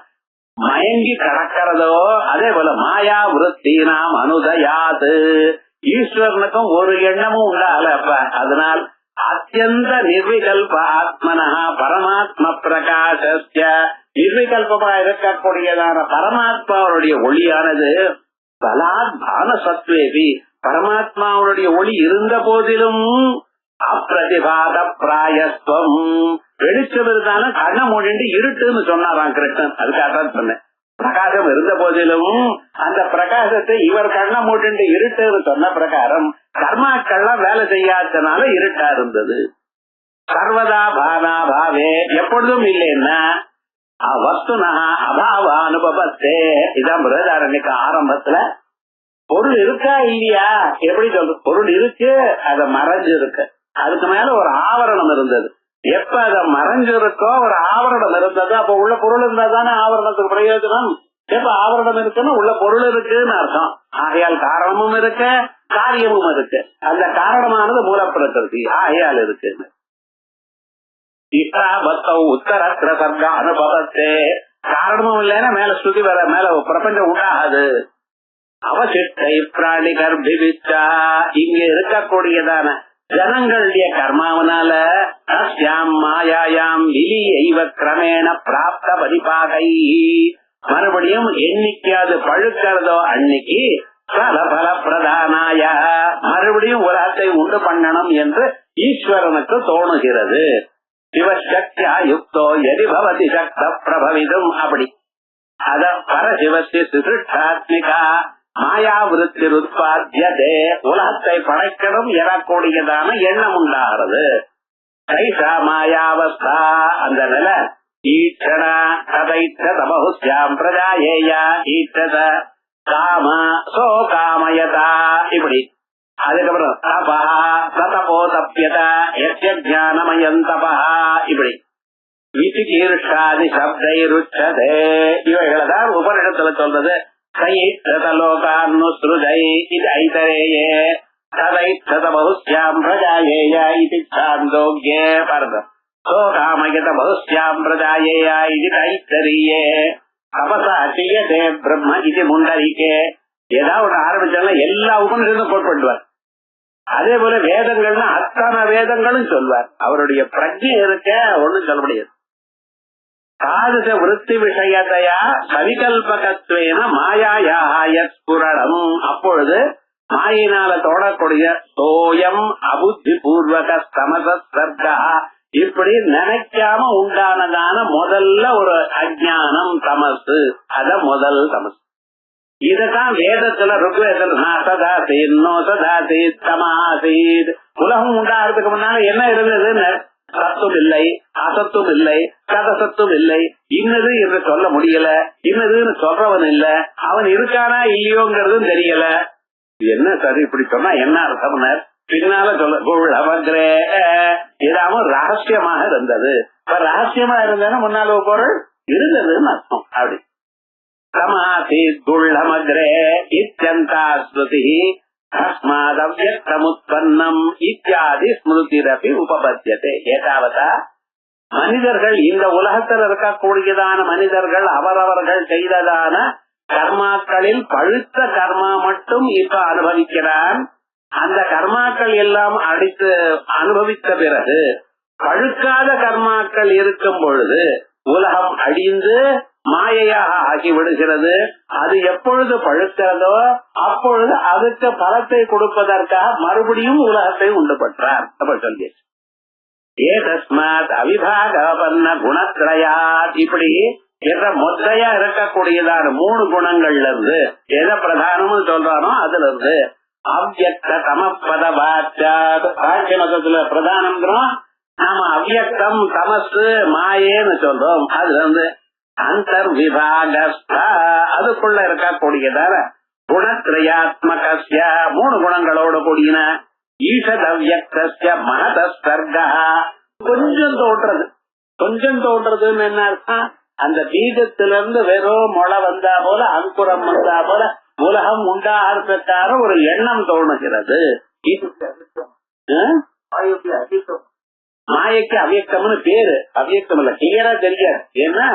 மயங்கி கடக்கிறதோ அதே போல மாயா விருத்தீனாம் அனுதயாது. ஈஸ்வரனுக்கும் ஒரு எண்ணமும் உண்டால. அதனால் அத்தியந்த நிர்விகல்ப ஆத்மனா பரமாத்ம பிரகாசஸ்ய நிர்விகல்பமா இருக்கக்கூடியதான பரமாத்மாவுடைய ஒளியானது பலாத் பான சத்வேபி பரமாத்மாவுடைய ஒளி இருந்த போதிலும் அப்பிரதிபாத பிராயஸ்வம் வெளிச்சம் இருந்தாலும் கண்ண மூடிட்டு இருட்டுன்னு சொன்னாராம் கிருஷ்ணன். அதுக்காகத்தான் சொன்னேன். பிரகாசம் இருந்த போதிலும் அந்த பிரகாசத்தை இவர் கண்ண மூடிட்டு இருட்டுன்னு சொன்ன பிரகாரம் கர்மாக்கள்லாம் வேலை செய்யாதனால இருட்டா இருந்தது. சர்வதா பானா பாவே எப்பொழுதும் இல்லைன்னா வஸ்துனா அபாவ அனுபவத்தே. இதான் பிரதாரணிக்கு ஆரம்பத்துல பொருள் இருக்கா இல்லையா எப்படி சொல்றது? பொருள் இருக்கு, அதை மறைஞ்சு இருக்கு. அதுக்கு மேல ஒரு ஆவரணம் இருந்தது. எப்ப அதை மறைஞ்சு இருக்கோ ஒரு ஆவரணம் இருந்தது, அப்ப உள்ள பொருள் இருந்தா தானே ஆவரணத்துக்கு பிரயோஜனம். எப்ப ஆவரணம் இருக்குன்னு உள்ள பொருள் இருக்குன்னு அர்த்தம். ஆகையால் காரணமும் இருக்கு, காரியமும் இருக்கு. அந்த காரணமானது மூலப்பிரகிருதி ஆகையால் இருக்கு. உத்தரத்திர சர்க்க அனுபவத்தே. காரணமும் இல்லைன்னா மேல ஸ்ருதி வர மேல பிரபஞ்சம் உண்டாகாது. அவசிஷ்டை பிராணி கர்ப்பிச்சா இங்க இருக்கக்கூடியதான ஜனங்களுடைய கர்மாவனால மாயாயாம் விலியைவ கிரமேண பிராப்த பரிபாகை மறுபடியும் என்னைக்காது பழுக்கிறதோ அன்னைக்கு பல பிரதானாய மறுபடியும் உலகத்தை உண்டு பண்ணணும் என்று ஈஸ்வரனுக்கு தோணுகிறது. சிவசக்தியா யுக்தோ எரிபவதி சக்த பிரபவிதும் அப்படி அத பரசிவஸ்ய சுசிருஷ்டாத்மிகா மாயா விருத்தி உற்பத்தியதே உலகத்தை படைக்கணும் எனக்கூடியதான எண்ணம் உண்டாகிறது. கைஷா மாயாவஸ்தா அந்த நிலை ஈட்சண கதைத்த தபஹுஸ்யாம் பிரஜாயேயா ஈட்சத காம சோ காமயதா இப்படி. அதுக்கப்புறம் தபா சதபோ தப்யத யஸ்ய ஞானமயம் தபா இப்படி. விசிகீர்ஷாதி சப்தைருச்சதே இவைகளதான் உபனிடத்துல சொல்றது. கைத்தலோகான்னுஸ்ருதை இது ஐதரேயே ததைத்தத பகுஸ்யாம் பிரஜாயேய இது சாந்தோக்யே பரதம் சோ காமயத பகுஸ்யாம் பிரஜாயேய இது தைத்தரியே தபசா அசியதே பிரம்ம இது முண்டரிக்கே. ஏதாவது ஒன்று ஆரம்பிச்சால எல்லா உபனிஷத்தும் கோட்படுவார். அதே போல வேதங்கள்னா அத்தனை வேதங்களும் சொல்வார். அவருடைய பிரஜை இருக்க ஒண்ணும் சொல்ல முடியாது. சாதச விருத்தி விஷயத்தையா சவிகல்பகத்வேன மாயாயாஸ்புரணம் அப்பொழுது மாயினால தோடக்கூடிய சோயம் அபுத்தி பூர்வக சமச சர்க்கா இப்படி நினைக்காம உண்டானதான முதல்ல ஒரு அஜ்ஞானம் தமசு. அத முதல் தமசு. இததான் வேதத்துல ருக்வேதத்துல நாசதாசி நோசதாசி தமாசீத் உலகம் உண்டாகிறதுக்கு முன்னால என்ன இருந்ததுன்னு சத்தும் இல்லை அசத்தும் இல்லை சதசத்தும் இல்லை. இன்னது என்று சொல்ல முடியல. இன்னதுன்னு சொல்றவன் இல்ல. அவன் இருக்கானா இல்லையோங்கிறதும் தெரியல. என்ன சார் இப்படி சொன்னா என்ன அர்த்தம்? பின்னால சொல்ல ஏதாவது ரகசியமாக இருந்தது. இப்ப ரகசியமா இருந்ததுன்னா முன்னால பொருள் இருந்ததுன்னு அர்த்தம். அப்படி சமாசி துள்ளமக்ரே இச்சந்தா ஸ்ருதி தஸ்மாதவ்யக்தமுத்பன்னம் இத்தியாதி ஸ்மிருதிரபி உபபத்தியதே. ஏதாவதா மனிதர்கள் இந்த உலகத்தில் இருக்கக்கூடியதான மனிதர்கள் அவரவர்கள் செய்ததான கர்மாக்களில் பழுத்த கர்மா மட்டும் இப்ப அனுபவிக்கிறான். அந்த கர்மாக்கள் எல்லாம் அடித்து அனுபவித்த பிறகு பழுக்காத கர்மாக்கள் இருக்கும் பொழுது உலகம் அழிந்து மாயையாக ஆகிவிடுகிறது. அது எப்பொழுது பழுக்கிறதோ அப்பொழுது அதுக்கு பலத்தை கொடுப்பதற்காக மறுபடியும் உலகத்தை உண்டு பற்றார். சொல்லி ஏதஸ்மாத் அவிபாகபன்ன குணத்ரயாத் இப்படி என்ற மொத்தையா இருக்கக்கூடியதான 3 குணங்கள்ல இருந்து எதை பிரதானம்னு சொல்றானோ அதுல இருந்து அவ்யக்த தமப்பத பாக்கிய மதத்துல பிரதானம்ங்கிறோம். நாம அவ்யக்தம் தமசு மாயேன்னு சொல்றோம். அதுல இருந்து அந்தர் விபாகஸ்தா அதுக்குள்ள இருக்கக்கூடியதான குணத்ரயாத்மகஸ்ய 3 குணங்களோடு கூடின ஈஷதவ்யக்தஸ்ய மகதஸ்தர்கா கொஞ்சம் தோன்றதுன்னு என்ன அர்த்தம்? அந்த பீஜத்திலிருந்து வெறும் முளை வந்தா போல அங்குரம் வந்தா போல உலகம் உண்டாகிறதுக்காக ஒரு எண்ணம் தோணுகிறது. மாயைக்கு அவ்யக்தம்னு பேரு. அவ்யக்தம் இல்ல, கிளியரா தெரியாது. ஏன்னா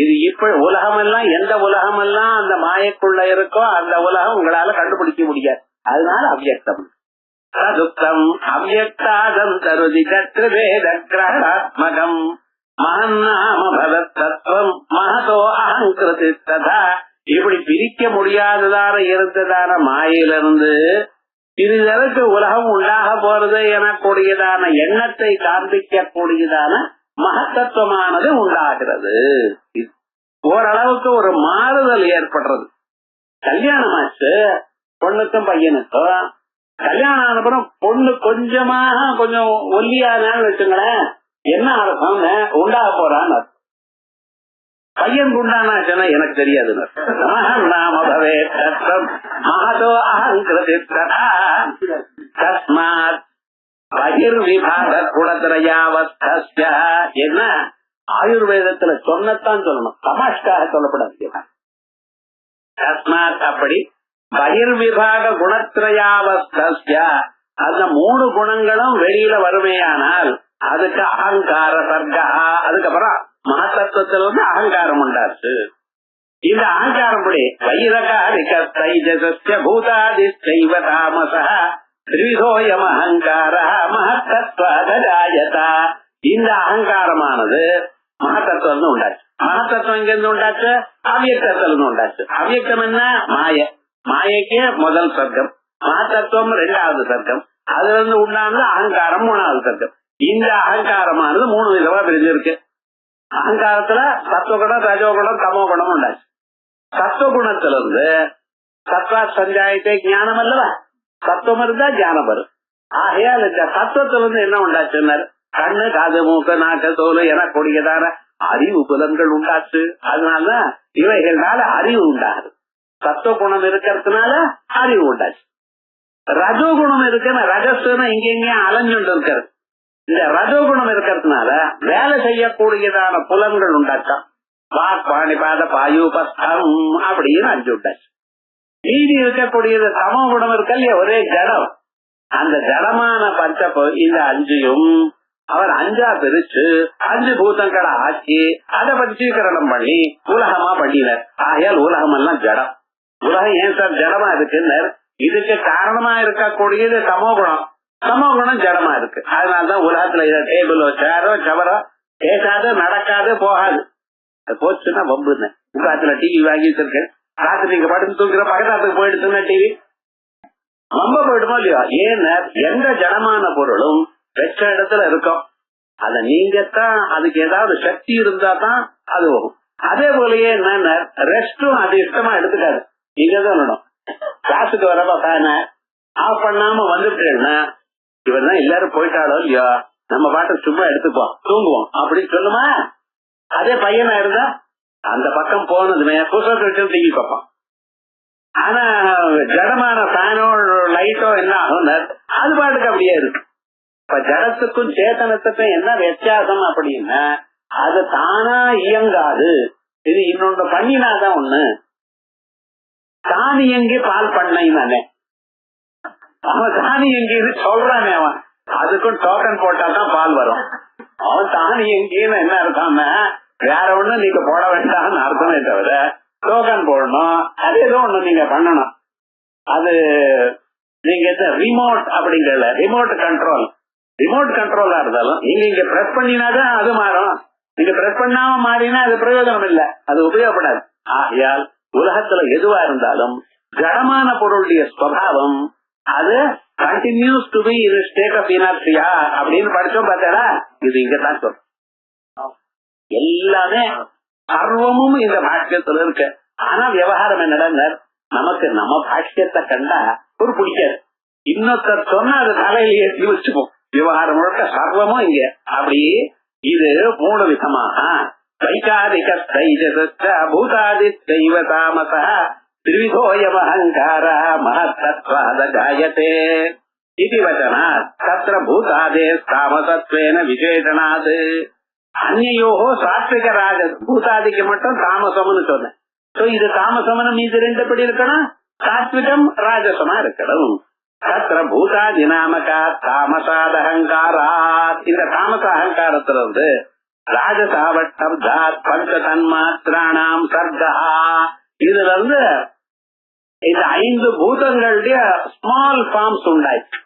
இது இப்ப உலகம் எல்லாம் எந்த உலகம் எல்லாம் அந்த மாயக்குள்ள இருக்கோ அந்த உலகம் உங்களால கண்டுபிடிக்க முடியாது. அதனால அவ்யக்தம். ததுக்தம் அவ்யக்தாதம் தருதி கத்ருவேத கிரஹணாத்மகம் மகநாம பவத் தத்துவம் மகதோ அகங்கிருதி ததா இப்படி பிரிக்க முடியாததான இருந்ததான மாயிலிருந்து சிறிதளவுக்கு உலகம் உண்டாக போறது எனக்கூடியதான எண்ணத்தை காண்பிக்க கூடியதான மகத்தத்துவமானது உண்டாகிறது. ஓரளவுக்கு ஒரு மாறுதல் ஏற்படுறது. கல்யாணமாச்சு பொண்ணுக்கும் பையனுக்கும். கல்யாணம் ஆனப்புறம் பொண்ணு கொஞ்சம் ஒல்லியானான்னு வச்சுங்களேன், என்ன அர்த்தம்? உண்டாக போறான்னு அர்த்தம். பையன் குண்டானாச்சுன்னா எனக்கு தெரியாது. மகதோ அகங்கிருதி தஸ்மாத் பகிர்விபாக குணத்ரயாவஸ்தஸ்ய என்ன ஆயுர்வேதத்துல சொன்னத்தான் சொல்லணும், தமாஷ்காக சொல்லப்படாது. தஸ்மாத் அப்படி பகிர்விபாக குணத்ரயாவஸ்தஸ்ய அந்த 3 குணங்களும் வெளியில வருமையானால் அதுக்கு அகங்கார சர்க்கா அதுக்கப்புறம் மகத்தத்துவத்துல வந்து அகங்காரம் உண்டாச்சு. இந்த அகங்காரம் படி வைரகாரிக தைஜஸ்ய பூதாதி சைவ தாமச திரிவிதோயம் அகங்கார மகத்தத்வதஜாயதா. இந்த அகங்காரமானது மகத்தத்துவம் உண்டாச்சு. மகத்தத்துவம் எங்க இருந்து உண்டாச்சு? அவ்யக்தத்துல இருந்து உண்டாச்சு. அவ்யக்தம் என்ன? மாய. மாயைக்கு முதல் சர்க்கம், மகத்தத்துவம் 2வது சர்க்கம், அதுல இருந்து உண்டானது அகங்காரம் 3வது சர்க்கம். இந்த அகங்காரமானது 3 விதமா பிரிஞ்சிருக்கு. அகங்காரத்துல சத்துவகுணம் ரஜோகுணம் தமோகுணம் உண்டாச்சு. சத்துவகுணத்திலிருந்து சத்வா சஞ்சாயத்தை ஞானம் அல்லவா, சத்துவம் இருந்தா ஞானம் வரும். ஆகையால் இந்த சத்துவத்துல இருந்து என்ன உண்டாச்சுன்னாரு, கண்ணு காது மூக்கு நாக்கு தோல் என கூடியதான அறிவு புலன்கள் உண்டாச்சு. அதனாலதான் இவைகள்னால அறிவு உண்டாகுது. சத்துவ குணம் இருக்கிறதுனால அறிவு உண்டாச்சு. ரஜோகுணம் இருக்குன்னு ரஜஸ்னா இங்க எங்கேயும் அலைஞ்சுட்டு இருக்கிறது. இந்த ரஜோகுணம் இருக்கிறதுனால வேலை செய்யக்கூடியதான புலன்கள் உண்டாச்சான். வாக் பாணி பாத பாயு பஸ்தம் அப்படின்னு 5 உண்டாச்சு. மீதி இருக்கக்கூடியது சம குணம் இருக்க இல்லையா, ஒரே ஜடம். அந்த ஜடமான பஞ்ச இந்த 5யும் அவர் 5ஆ பிரிச்சு 5 பூதங்களை ஆக்கி அதை பஞ்சீகரணம் பண்ணி உலகமா பண்ணினர். ஆகையால் உலகம் எல்லாம் ஜடம். உலகம் ஏன் சார் ஜடமா இருக்குன்னு, இதுக்கு காரணமா இருக்கக்கூடியது சமோகுணம். சமோகுணம் ஜடமா இருக்கு. அதனாலதான் உலகத்துல டேபிளோ சேரோ சவரோ பேசாது நடக்காது போகாது. போச்சுன்னா வம்புன்னு உலகத்துல டிவி வாங்கி வச்சிருக்கேன், ராத்திரி நீங்க படுத்து தூக்குற பக்கத்தாத்துக்கு போயிடுச்சுன்னா டிவி வம்ப போயிடுமோ இல்லையோ. ஏன்னா எந்த ஜடமான பொருளும் வெச்ச இடத்துல இருக்கும். அத நீங்கத்தான் அதுக்கு ஏதாவது சக்தி இருந்தா தான் அது வரும். அதே போலயே என்ன ரெஸ்டும் அது இஷ்டமா எடுத்துக்காது. நீங்க தான் சொல்லணும், கிளாஸுக்கு வரப்ப ஃபேனை ஆஃப் பண்ணாம வந்துட்டேன்னா இவன் தான் எல்லாரும் போயிட்டாலோ இல்லையோ நம்ம பாட்டு சும்மா எடுத்துப்போம் தூங்குவோம் அப்படின்னு சொல்லுமா. அதே பையனா இருந்தா அந்த பக்கம் போனதுமே புதுசத்தை வச்சு டிவி பார்ப்போம். ஆனா ஜடமான ஃபேனோ லைட்டோ என்ன ஆகும், அது பாட்டுக்கு அப்படியே இருக்கு. இப்ப ஜடத்துக்கும் சேத்தனத்துக்கும் என்ன வித்தியாசம் அப்படின்னா, அது தானா இயங்காது, இது இன்னொன்று பண்ணினாதான் ஒண்ணு. தானியங்கி பால் பண்ணை தானே, அவன் தானியங்கின்னு சொல்றானே, அவன் அதுக்கும் டோக்கன் போட்டாதான் பால் வரும். அவன் தானியங்கின்னு என்ன இருக்காம வேற ஒண்ணு நீங்க போட வேண்டாம்னு அர்த்தமே தவிர டோக்கன் போடணும். அது ஏதோ ஒண்ணு நீங்க பண்ணணும். அது நீங்க ரிமோட் அப்படிங்கல, ரிமோட் கண்ட்ரோலா இருந்தாலும் நீங்க இங்க பிரஸ் பண்ணினாதான் அது மாறும். நீங்க பிரஸ் பண்ணாம மாறினா அது பிரயோஜனம் இல்லை, அது உபயோகப்படாது. ஆகையால் உலகத்துல எதுவா இருந்தாலும் ஜடமான பொருளுடைய ஸ்வபாவம் அது continues to be in state of inertia அப்படின்னு படிச்சோம். பார்த்தா இது இங்கதான் சொல்றோம். எல்லாமே சர்வமும் இந்த பாஷ்யத்துல இருக்கு. ஆனா விவகாரம் என்னடா, நமக்கு நம்ம பாஷ்யத்தை கண்டா ஒரு பிடிக்காது. இன்னொருத்தர் சொன்னா அது தலையில ஏற்றி வச்சுப்போம். விவகாரம் முழுக்க சர்வமும் இங்க அப்படி. இது 3 விதமாக வைகாரிக பூதாதி தெய்வ தாமச திரிவிதோயமஹங்கார மகத்தத்வாத ஜாயதே இது வச்சனா தத்ர பூதாதே தாமசத்வேன விசேஷனாத் அந்நியோ சாத்விக ராஜ. பூதாதிக்கு மட்டும் தாமசம்னு சொன்னேன். இது தாமசம்னு மீது 2 படி இருக்கணும், சாத்விகம் ராஜசமா இருக்கணும். தத்ர பூதாதி நாமகா தாமசாத் அகங்காராத். இந்த தாமச அகங்காரத்திலிருந்து ராஜசாவட்டப்தாத் பஞ்ச தன்மாத்திராணாம் சர்கா. இதுல இருந்து இந்த 5 பூதங்களுடைய ஸ்மால் ஃபார்ம்ஸ் உண்டாயிற்று.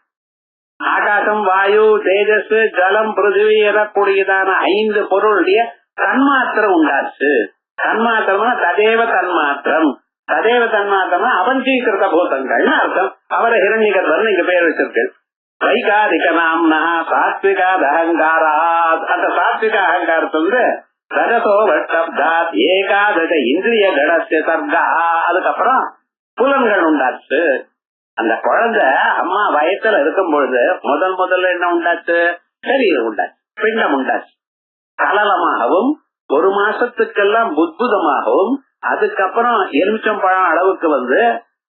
ஆகாசம், வாயு, தேஜஸ், ஜலம், பிருத்திவி எனக்கூடியதான 5 பொருளுடைய தன்மாத்திரம் உண்டாச்சு. தன்மாத்திரம்னா ததேவ தன்மாத்திரம். ததேவ தன்மாத்திரம்னா அவஞ்சீகிருத பூதங்கள்னு அர்த்தம். அவரை ஹிரண்யகர்பர்னு இங்க பெயர் வச்சிருக்கு. வைகாரிக நாம்னா சாத்விகாத் அகங்காராத். அந்த சாத்விக அகங்காரத்துல ரஜசோ வட்டப்தாத் ஏகாதச இந்திரிய கடஸ்ய சர்கா. அதுக்கப்புறம் புலன்கள் உண்டாச்சு. அந்த குழந்தை அம்மா வயசுல இருக்கும் பொழுது முதல்ல என்ன உண்டாச்சு, சரீரம் உண்டாச்சு, பிண்டம் உண்டாச்சு. சலலமாகவும் 1 மாசத்துக்கெல்லாம் புத்புதமாகவும், அதுக்கப்புறம் எலுமிச்சம்பழம் அளவுக்கு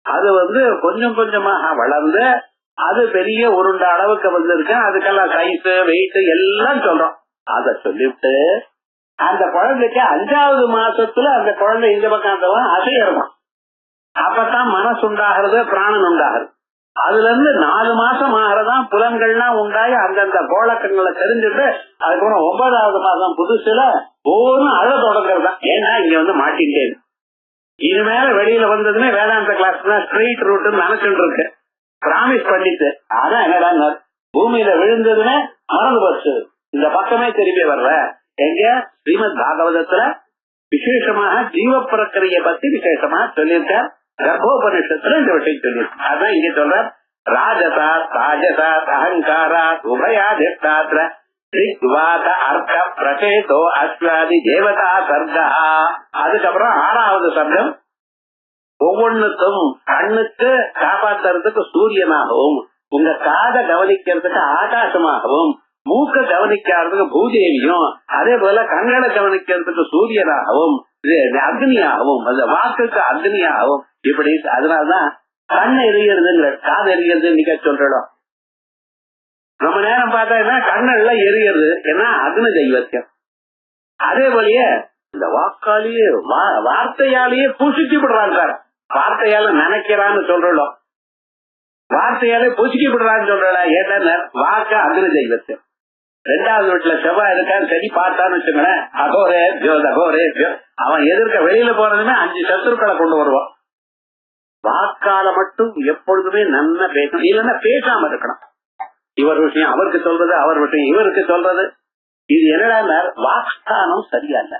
அது கொஞ்சம் கொஞ்சமாக வளர்ந்து அது பெரிய உருண்ட அளவுக்கு இருக்கு. அதுக்கெல்லாம் சைஸ் வெயிட் எல்லாம் சொல்றோம். அத சொல்லிவிட்டு அந்த குழந்தைக்கு 5வது மாசத்துல அந்த குழந்தை இந்த பக்கம் அசையறோம். அப்பதான் மனசு உண்டாகிறது, பிராணன் உண்டாகிறது. அதுல இருந்து 4 மாசம் ஆகிறதான் புலன்கள்லாம் உண்டாயி அந்தந்த கோலக்கங்களை தெரிஞ்சுட்டு அதுக்கப்புறம் 9வது மாசம் புதுசுல ஒவ்வொரு அழ தொடங்குறது தான். ஏன்னா இங்க மாட்டிட்டேன். இனிமேல வெளியில வந்ததுமே வேதாந்த கிளாஸ் தான் ஸ்ட்ரெயிட் ரூட்னு நினைச்சுட்டு இருக்கு, பிராமிஸ் பண்ணிட்டு. ஆனா என்னடா பூமியில விழுந்ததுமே மறந்து போச்சு, இந்த பக்கமே திரும்பி வர்ற. எங்க ஸ்ரீமத் பாகவதத்துல விசேஷமாக ஜீவ பிரக்கிரிய பத்தி விசேஷமா சொல்லியிருக்க. கர்ப்போபனிஷத்துல இந்த விஷயம் சொல்லியிருக்கு. அதான் இங்க சொல்ற ராஜசாத் ராஜசாத் அகங்காராத் உபயாதிஷ்டாத்ர ரிக்வாத அர்த்த பிரசேதோ அஸ்வாதி தேவதா சர்கா. அதுக்கப்புறம் 6வது சப்தம் ஒவ்வொன்னுக்கும் கண்ணுக்கு காப்பாத்துறதுக்கு சூரியனாகவும், உங்க காதை கவனிக்கிறதுக்கு ஆகாசமாகவும், மூக்க கவனிக்கிறதுக்கு பூதேவியும், அதே போல கண்களை கவனிக்கிறதுக்கு சூரியனாகவும், அக்னியாகவும், அந்த வாக்குக்கு அக்னியாகவும், இப்படி. அதனாலதான் கண் எரியறதுங்க, காது எரியறது நீங்க சொல்றோம். ரொம்ப நேரம் பார்த்தா கண்ணெல்லாம் எரியறது, ஏன்னா அக்னி தெய்வத்தியம். அதே போலயே இந்த வாக்காலேயே வார்த்தையாலேயே புசிக்கப்படுறான் சார். வார்த்தையால நினைக்கிறான்னு சொல்றோம், வார்த்தையாலே புசிக்கப்படுறான்னு சொல்றா. ஏன்னா வாக்க அக்னி தெய்வத்தியம். ரெண்டாவது வீட்டுல செவ்வாய் இருக்கான்னு சரி பார்த்தான்னு வச்சுங்களேன், அகோரே அகோரே, அவன் எதிர்க்க வெளியில போறதுமே 5 சத்துருக்களை கொண்டு வருவான். வாக்கால மட்டும் எப்பொழுதுமே நல்லா பேசணும், இல்லைன்னா பேசாம இருக்கணும். இவர் விஷயம் அவருக்கு சொல்றது, அவர் விஷயம் இவருக்கு சொல்றது. இது என்னடா வாக்ஸ்தானம் சரியா இல்ல.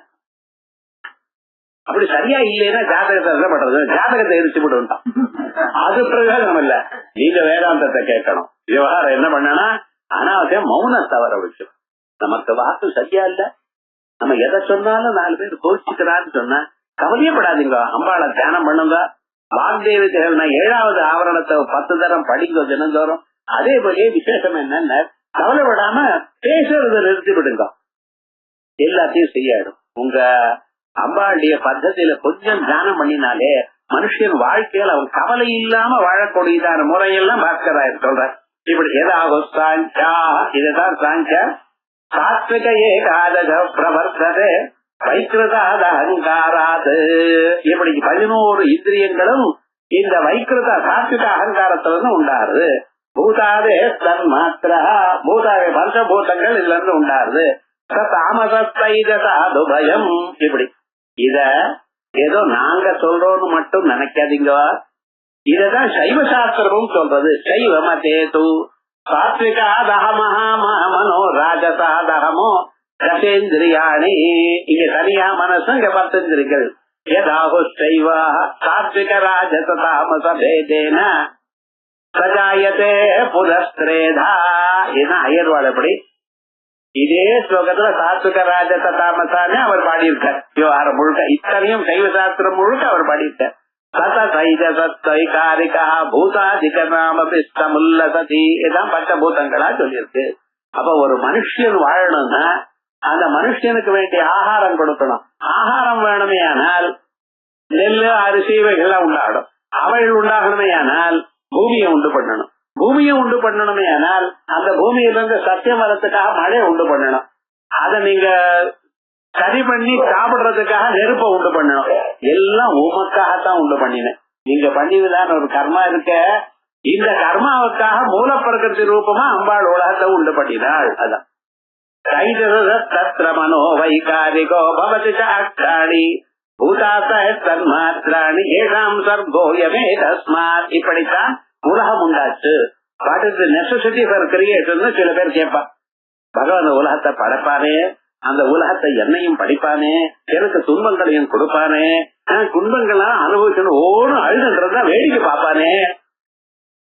அப்படி சரியா இல்லைன்னா ஜாதகத்தை என்ன பண்றது? ஜாதகத்தை எரிச்சு விட்டு அது பிரயோஜனம் இல்ல. நீங்க வேதாந்தத்தை கேட்கணும். விவகாரம் என்ன பண்ணனா அனாவசியம் மௌன தவற வச்சு. நமக்கு வாக்கு சரியா இல்ல, நம்ம எதை சொன்னாலும் 4 பேர் கோச்சிக்கிறான்னு சொன்னா கவலையப்படாதீங்க. அம்பாளை தியானம் பண்ணுங்க. வாக்தேவதைகள் 7வது ஆவரணத்தை 10 தரம் படிங்க தினந்தோறும். அதே போலயே விசேஷம் என்னன்னா கவலைப்படாம பேசுறத நிறுத்தி விடுங்க, எல்லாத்தையும் செய்யாடும். உங்க அம்பாளுடைய பద్ధதியில கொஞ்சம் தியானம் பண்ணினாலே மனுஷன் வாழ்க்கையில அவன் கவலை இல்லாம வாழக்கூடியதான முறையெல்லாம் பாஸ்கராயர் சொல்ற. இப்படி ஏதாகும் சாஞ்சா, இதுதான் சாஞ்சா. சாத்விக ஏகாதக பிரவர்த்ததே வைக்கிருதாத அகங்காராது. இப்படி 11 இந்திரியங்களும் இந்த வைக்கிருத சாத்விக அகங்காரத்துல உண்டாருது. பூதாதே தன் மாத்திரா, பூதாவே பஞ்சபூதங்கள் இதுல இருந்து உண்டாருது. தாமசம் இப்படி. இத ஏதோ நாங்க சொல்றோம்னு மட்டும் நினைக்காதீங்க. இததான் சைவ சாஸ்திரமும் சொல்றது. சைவ மதேது சாத்விகா தஹமஹா மனோ ராஜசா தஹமோ தசேந்திரியாணி. இங்க தனியா மனசு, இங்க 10 இந்திரிகள். யதாஹு சைவா சாத்விக ராஜச தாமச பேதேன சஜாயதே புதஸ்திரேதா. இதுதான் அயர்வாழப்படி. இதே ஸ்லோகத்துல சாத்விக ராஜச தாமசானே அவர் பாடியிருக்கார். விவகாரம் முழுக்க இத்தனையும் சைவ சாஸ்திரம் முழுக்க அவர் பாடியிருக்கார். சதைகாரிகா பூதாதிக நாமபிஸ்தமுல்லசதி. இதான் பஞ்சபூதங்களா சொல்லியிருக்கு. அப்ப ஒரு மனுஷன் வாழணும்னா அந்த மனுஷனுக்கு வேண்டிய ஆகாரம் கொடுக்கணும். ஆகாரம் வேணுமே ஆனால் நெல்லு அரிசி இவைகள்லாம் உண்டாடும். அவைகள் உண்டாகணுமே ஆனால் பூமியை உண்டு பண்ணணும். பூமியை உண்டு பண்ணணுமே ஆனால் அந்த பூமியிலிருந்து சத்தியம் வரத்துக்காக மழையை உண்டு பண்ணணும். அதை நீங்க சரி பண்ணி சாப்பிடுறதுக்காக நெருப்பை உண்டு பண்ணணும். எல்லாம் உமக்காகத்தான் உண்டு பண்ணினேன். நீங்க பண்ணிதான் ஒரு கர்மா இருக்க. இந்த கர்மாவுக்காக மூலப்பிரகிருதி ரூபமா அம்பாள் உலகத்தை உண்டு பண்ணினாள். அதான் மனோ வைகாரிகோ பவதி சாட்சாணி பூதாசன்மாத்ராணி ஏழாம் சர்கோயமே தஸ்மாத். இப்படித்தான் உலகம் உண்டாச்சு. What is the necessity for creation சில பேர் கேட்பா. பகவான் உலகத்தை படைப்பானே, அந்த உலகத்தை என்னையும் படிப்பானே, எனக்கு துன்பங்களையும் கொடுப்பானே, துன்பங்கள்லாம் அனுபவிக்கணும் ஓன்னு அழுதுன்றதுதான் வேடிக்கை பார்ப்பானே.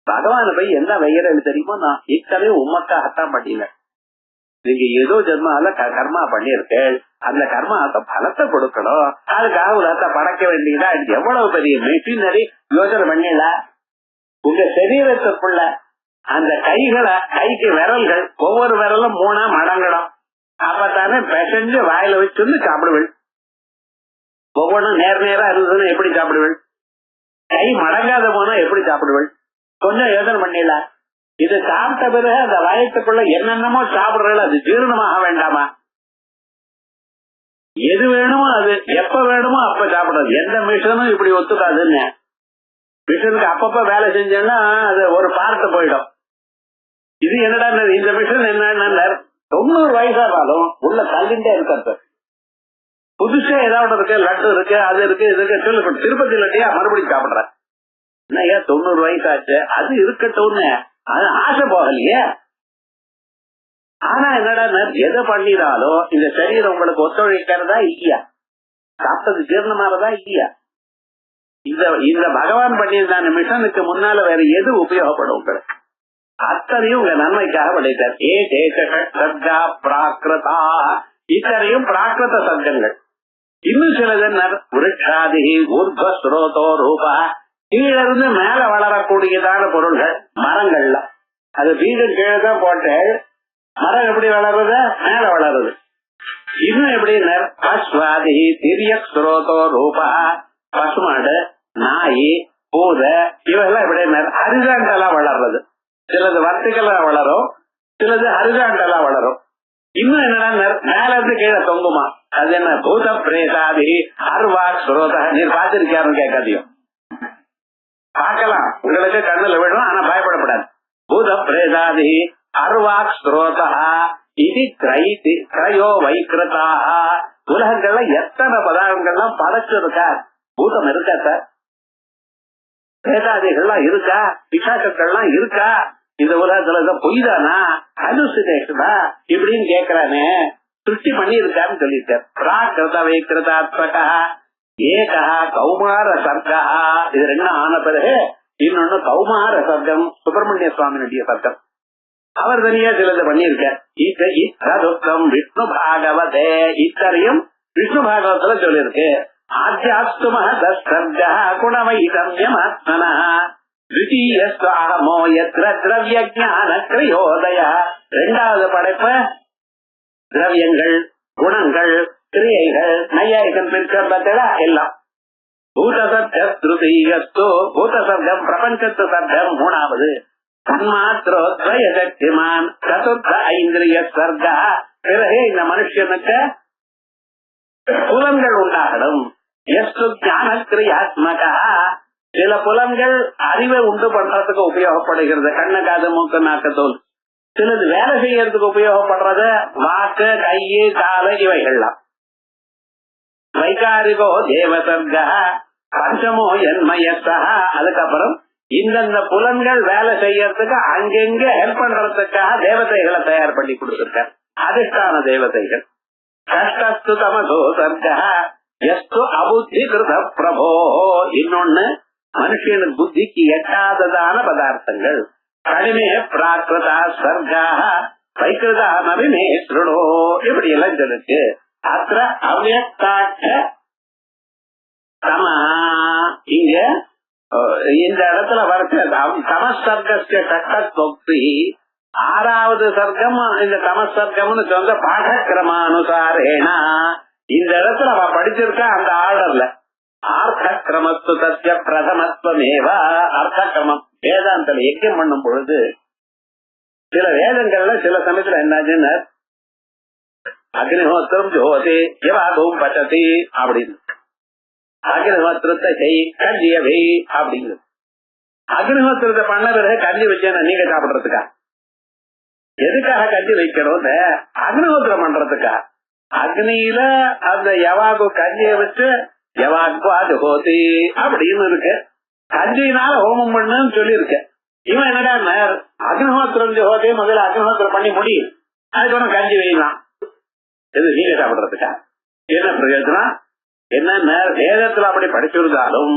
பகவான போய் என்ன வைக்கிறேன்னு தெரியுமோ, நான் இத்தனையும் உமக்காகத்தான் பண்ணினேன். நீங்க ஏதோ ஜென்மால கர்மா பண்ணிருக்கேன், அந்த கர்மாவுக்கு பலத்தை கொடுக்கணும், அதுக்காக உலகத்தை படைக்க வேண்டியதா. எவ்வளவு பெரிய மெஷினரி யோசனை பண்ணல. உங்க சரீரத்துக்குள்ள அந்த கைகளை, கைக்கு விரல்கள் ஒவ்வொரு விரலும் 3 மடங்கணும். அப்பத்தானே பெசஞ்சு வாயில வச்சு சாப்பிடுவேன். ஒவ்வொன்றும் நேரா இருந்ததுன்னு எப்படி சாப்பிடுவேன்? கை மடங்காத போனா எப்படி சாப்பிடுவேன்? கொஞ்சம் யோசனை பண்ணல. இது சாப்பிட்ட பிறகு அந்த வயத்துக்குள்ள என்னென்னமோ சாப்பிடுறது, அது ஜீரணமாக வேண்டாமா? எது வேணுமோ அது எப்ப வேணுமோ அப்ப சாப்பிடுறது. எந்த மிஷனும் இப்படி ஒத்துக்காதுன்னு. மிஷனுக்கு அப்பப்ப வேலை செஞ்சோம்னா அது ஒரு பார்ட்டு போயிடும். இது என்னடா இந்த மிஷன் என்ன 90 வயசானாலும் உள்ள தள்ளிண்டே இருக்கிறது. புதுசா ஏதாவது இருக்கு, லட்டு இருக்கு, அது இருக்கு, இது இருக்கு. சொல்லு திருப்பதி லட்டியா மறுபடியும் சாப்பிடுற. என்னையா 90 வயசாச்சு, அது இருக்கட்டும்னு அது ஆசை போகலையே. ஆனா என்னடா எதை பண்ணினாலும் இந்த சரீரம் உங்களுக்கு ஒத்துழைக்கிறதா இல்லையா? சாப்பிட்டது ஜீரணமாறதா இல்லையா? இந்த பகவான் பண்ணியிருந்த மிஷனுக்கு முன்னால வேற எது உபயோகப்படும் உங்களுக்கு? அத்தனையும் உங்க நன்மைக்காக படைத்தார். சர்க்கா பிராகிருதா, இத்தனையும் பிராகிருத சப்தங்கள். இன்னும் சிலது விருட்சாதி ஊர்துவஸ்ரோதோ ரூபா, கீழ இருந்து மேல வளரக்கூடியதான பொருள்கள் மரங்கள்ல. அது பீஜம் கீழே தான் போட்டு மரம் எப்படி வளருது, மேல வளருது. இன்னும் எப்படி அஸ்வாதி திரிய ஸ்ரோதோ ரூபா, பசுமாடு, நாய், பூதை இவெல்லாம் எப்படி ஹரிசாண்டலா வளர்றது. சிலது வர்த்திகளா வளரும், சிலது ஹரிசாண்டலா வளரும். இன்னும் என்னன்னா மேல இருந்து கீழே தொங்குமா, அது என்ன பூத பிரேதாதி அர்வா ஸ்ரோத. நீர் பார்த்திருக்கியாருன்னு கேட்காதையும் பார்க்கலாம், உங்களுக்கு கண்ணுல விடும், ஆனா பயப்படப்படாது. பூத பிரேதாதி அர்வாக் ஸ்ரோதா இது கிரயோ வைக்கிருதா. உலகங்கள்ல எத்தனை பதார்த்தங்கள்லாம் படைச்சிருக்கா, பூதம் இருக்கா சார், பிரேதாதிகள்லாம் இருக்கா, பிசாசங்கள்லாம் இருக்கா, இந்த உலகத்துல பொய்தானா அனுசிதேஷனா இப்படின்னு கேக்குறானே, திருஷ்டி பண்ணி இருக்கான்னு சொல்லிட்டார். பிராகிருத வைக்கிருதாத்மகா ஏகா கௌமார சர்க்கா. இது ரெண்டும் ஆன பிறகு இன்னொன்னு கௌமார சர்க்கம், சுப்பிரமணிய சுவாமியுடைய சர்க்கம். அவர் தனியா சிலது பண்ணியிருக்கார். இத்தம் விஷ்ணு பாகவதே, இத்தரையும் விஷ்ணு பாகவத்துல சொல்லிருக்கு. ஆத்தியாஸ்தும தர்க குணவைதம்யமாத்மனா த்விதீயஸ்வஹமோ யத்ர திரவ்ய ஞான கிரியோதய. இரண்டாவது படைப்ப திரவியங்கள், குணங்கள், கிரியைகள், நையாயிகம் பிரிச்சா எல்லாம். பூதசர்கஸ்து பூதசர்க்கம் பிரபஞ்சத்து சர்க்கம் மூணாவது. தன்மாத்திரோத்வய சக்திமான் சதுர்த்த ஐந்திரிய சர்க்கா. பிறகு இந்த மனுஷனுக்கு புலன்கள் உண்டாகணும். எஸ்து ஞான கிரியாத்மகா. சில புலன்கள் அறிவை உண்டு பண்றதுக்கு உபயோகப்படுகிறது, கண்ணு காது மூக்கு நாக்கு தோல். சிலது வேலை செய்யறதுக்கு உபயோகப்படுறது வாக்கு கையு கால இவைகள்லாம். வைகாரிகோ தேவசர்கா பஞ்சமோ என்மயசா. அதுக்கப்புறம் இந்தந்த புலன்கள் வேலை செய்யறதுக்கு அங்கெங்க ஹெல்ப் பண்றதுக்காக தேவதைகளை தயார் பண்ணி கொடுத்திருக்கார், அதிஷ்டான தேவதைகள். கஷ்டஸ்து தமசோ சர்கா எஸ்து அபுத்தி கிருத பிரபோ. இன்னொன்னு மனுஷனுக்கு புத்திக்கு எட்டாததான பதார்த்தங்கள். கடிமே பிராகிருதா சர்கா வைக்கிருதா நவிமே திருடோ. இப்படி எல்லாம் சொல்லிருக்கு. அத்த அவ்யக்தாட்ச தமா. இங்க இந்த இடத்துல வரைச்சு தமசர்கஸ்ய கஷ்டத்தொக்தி. ஆறாவது சர்க்கம் இந்த தமசர்க்கம்னு சொந்த பாடக்கிரமானுசாரேனா. இந்த இடத்துல அவ படிச்சிருக்கா அந்த ஆர்டர்ல. ஆர்த்த கிரமத்து தஸ்ய பிரதமத்துவமேவா. அர்த்த கிரமம் வேதாந்தல யஜ்யம் பண்ணும் பொழுது சில வேதங்கள்ல சில சமயத்துல என்னாச்சுன்னு அக்னிஹோத்திரம் ஜோதி யவாகும் பச்சதி அப்படின்னு. அக்னிஹோத்திரத்தை செய் கஞ்சியவை அப்படிங்கிறது. அக்னிஹோத்திரத்தை பண்ண பிறகு கஞ்சி வச்சேன் நீங்க சாப்பிடுறதுக்கா? எதுக்காக கஞ்சி வைக்கணும்? அக்னிஹோத்திரம் பண்றதுக்கா? அக்னியில அந்த யவாகு கஞ்சியை வச்சு யவாக்கு ஹோதி அப்படின்னு இருக்கு. கஞ்சியினால ஹோமம் பண்ணுன்னு சொல்லி இருக்கு. இவன் என்னடா அக்னிஹோத்திரம் ஹோதி முதல்ல அக்னிஹோத்திரம் பண்ணி முடியும், அதுக்கப்புறம் கஞ்சி வைக்கலாம். எது நீங்க சாப்பிடுறதுக்கா? என்ன பிரயோஜனம்? என்ன வேதத்துல அப்படி படிச்சிருந்தாலும்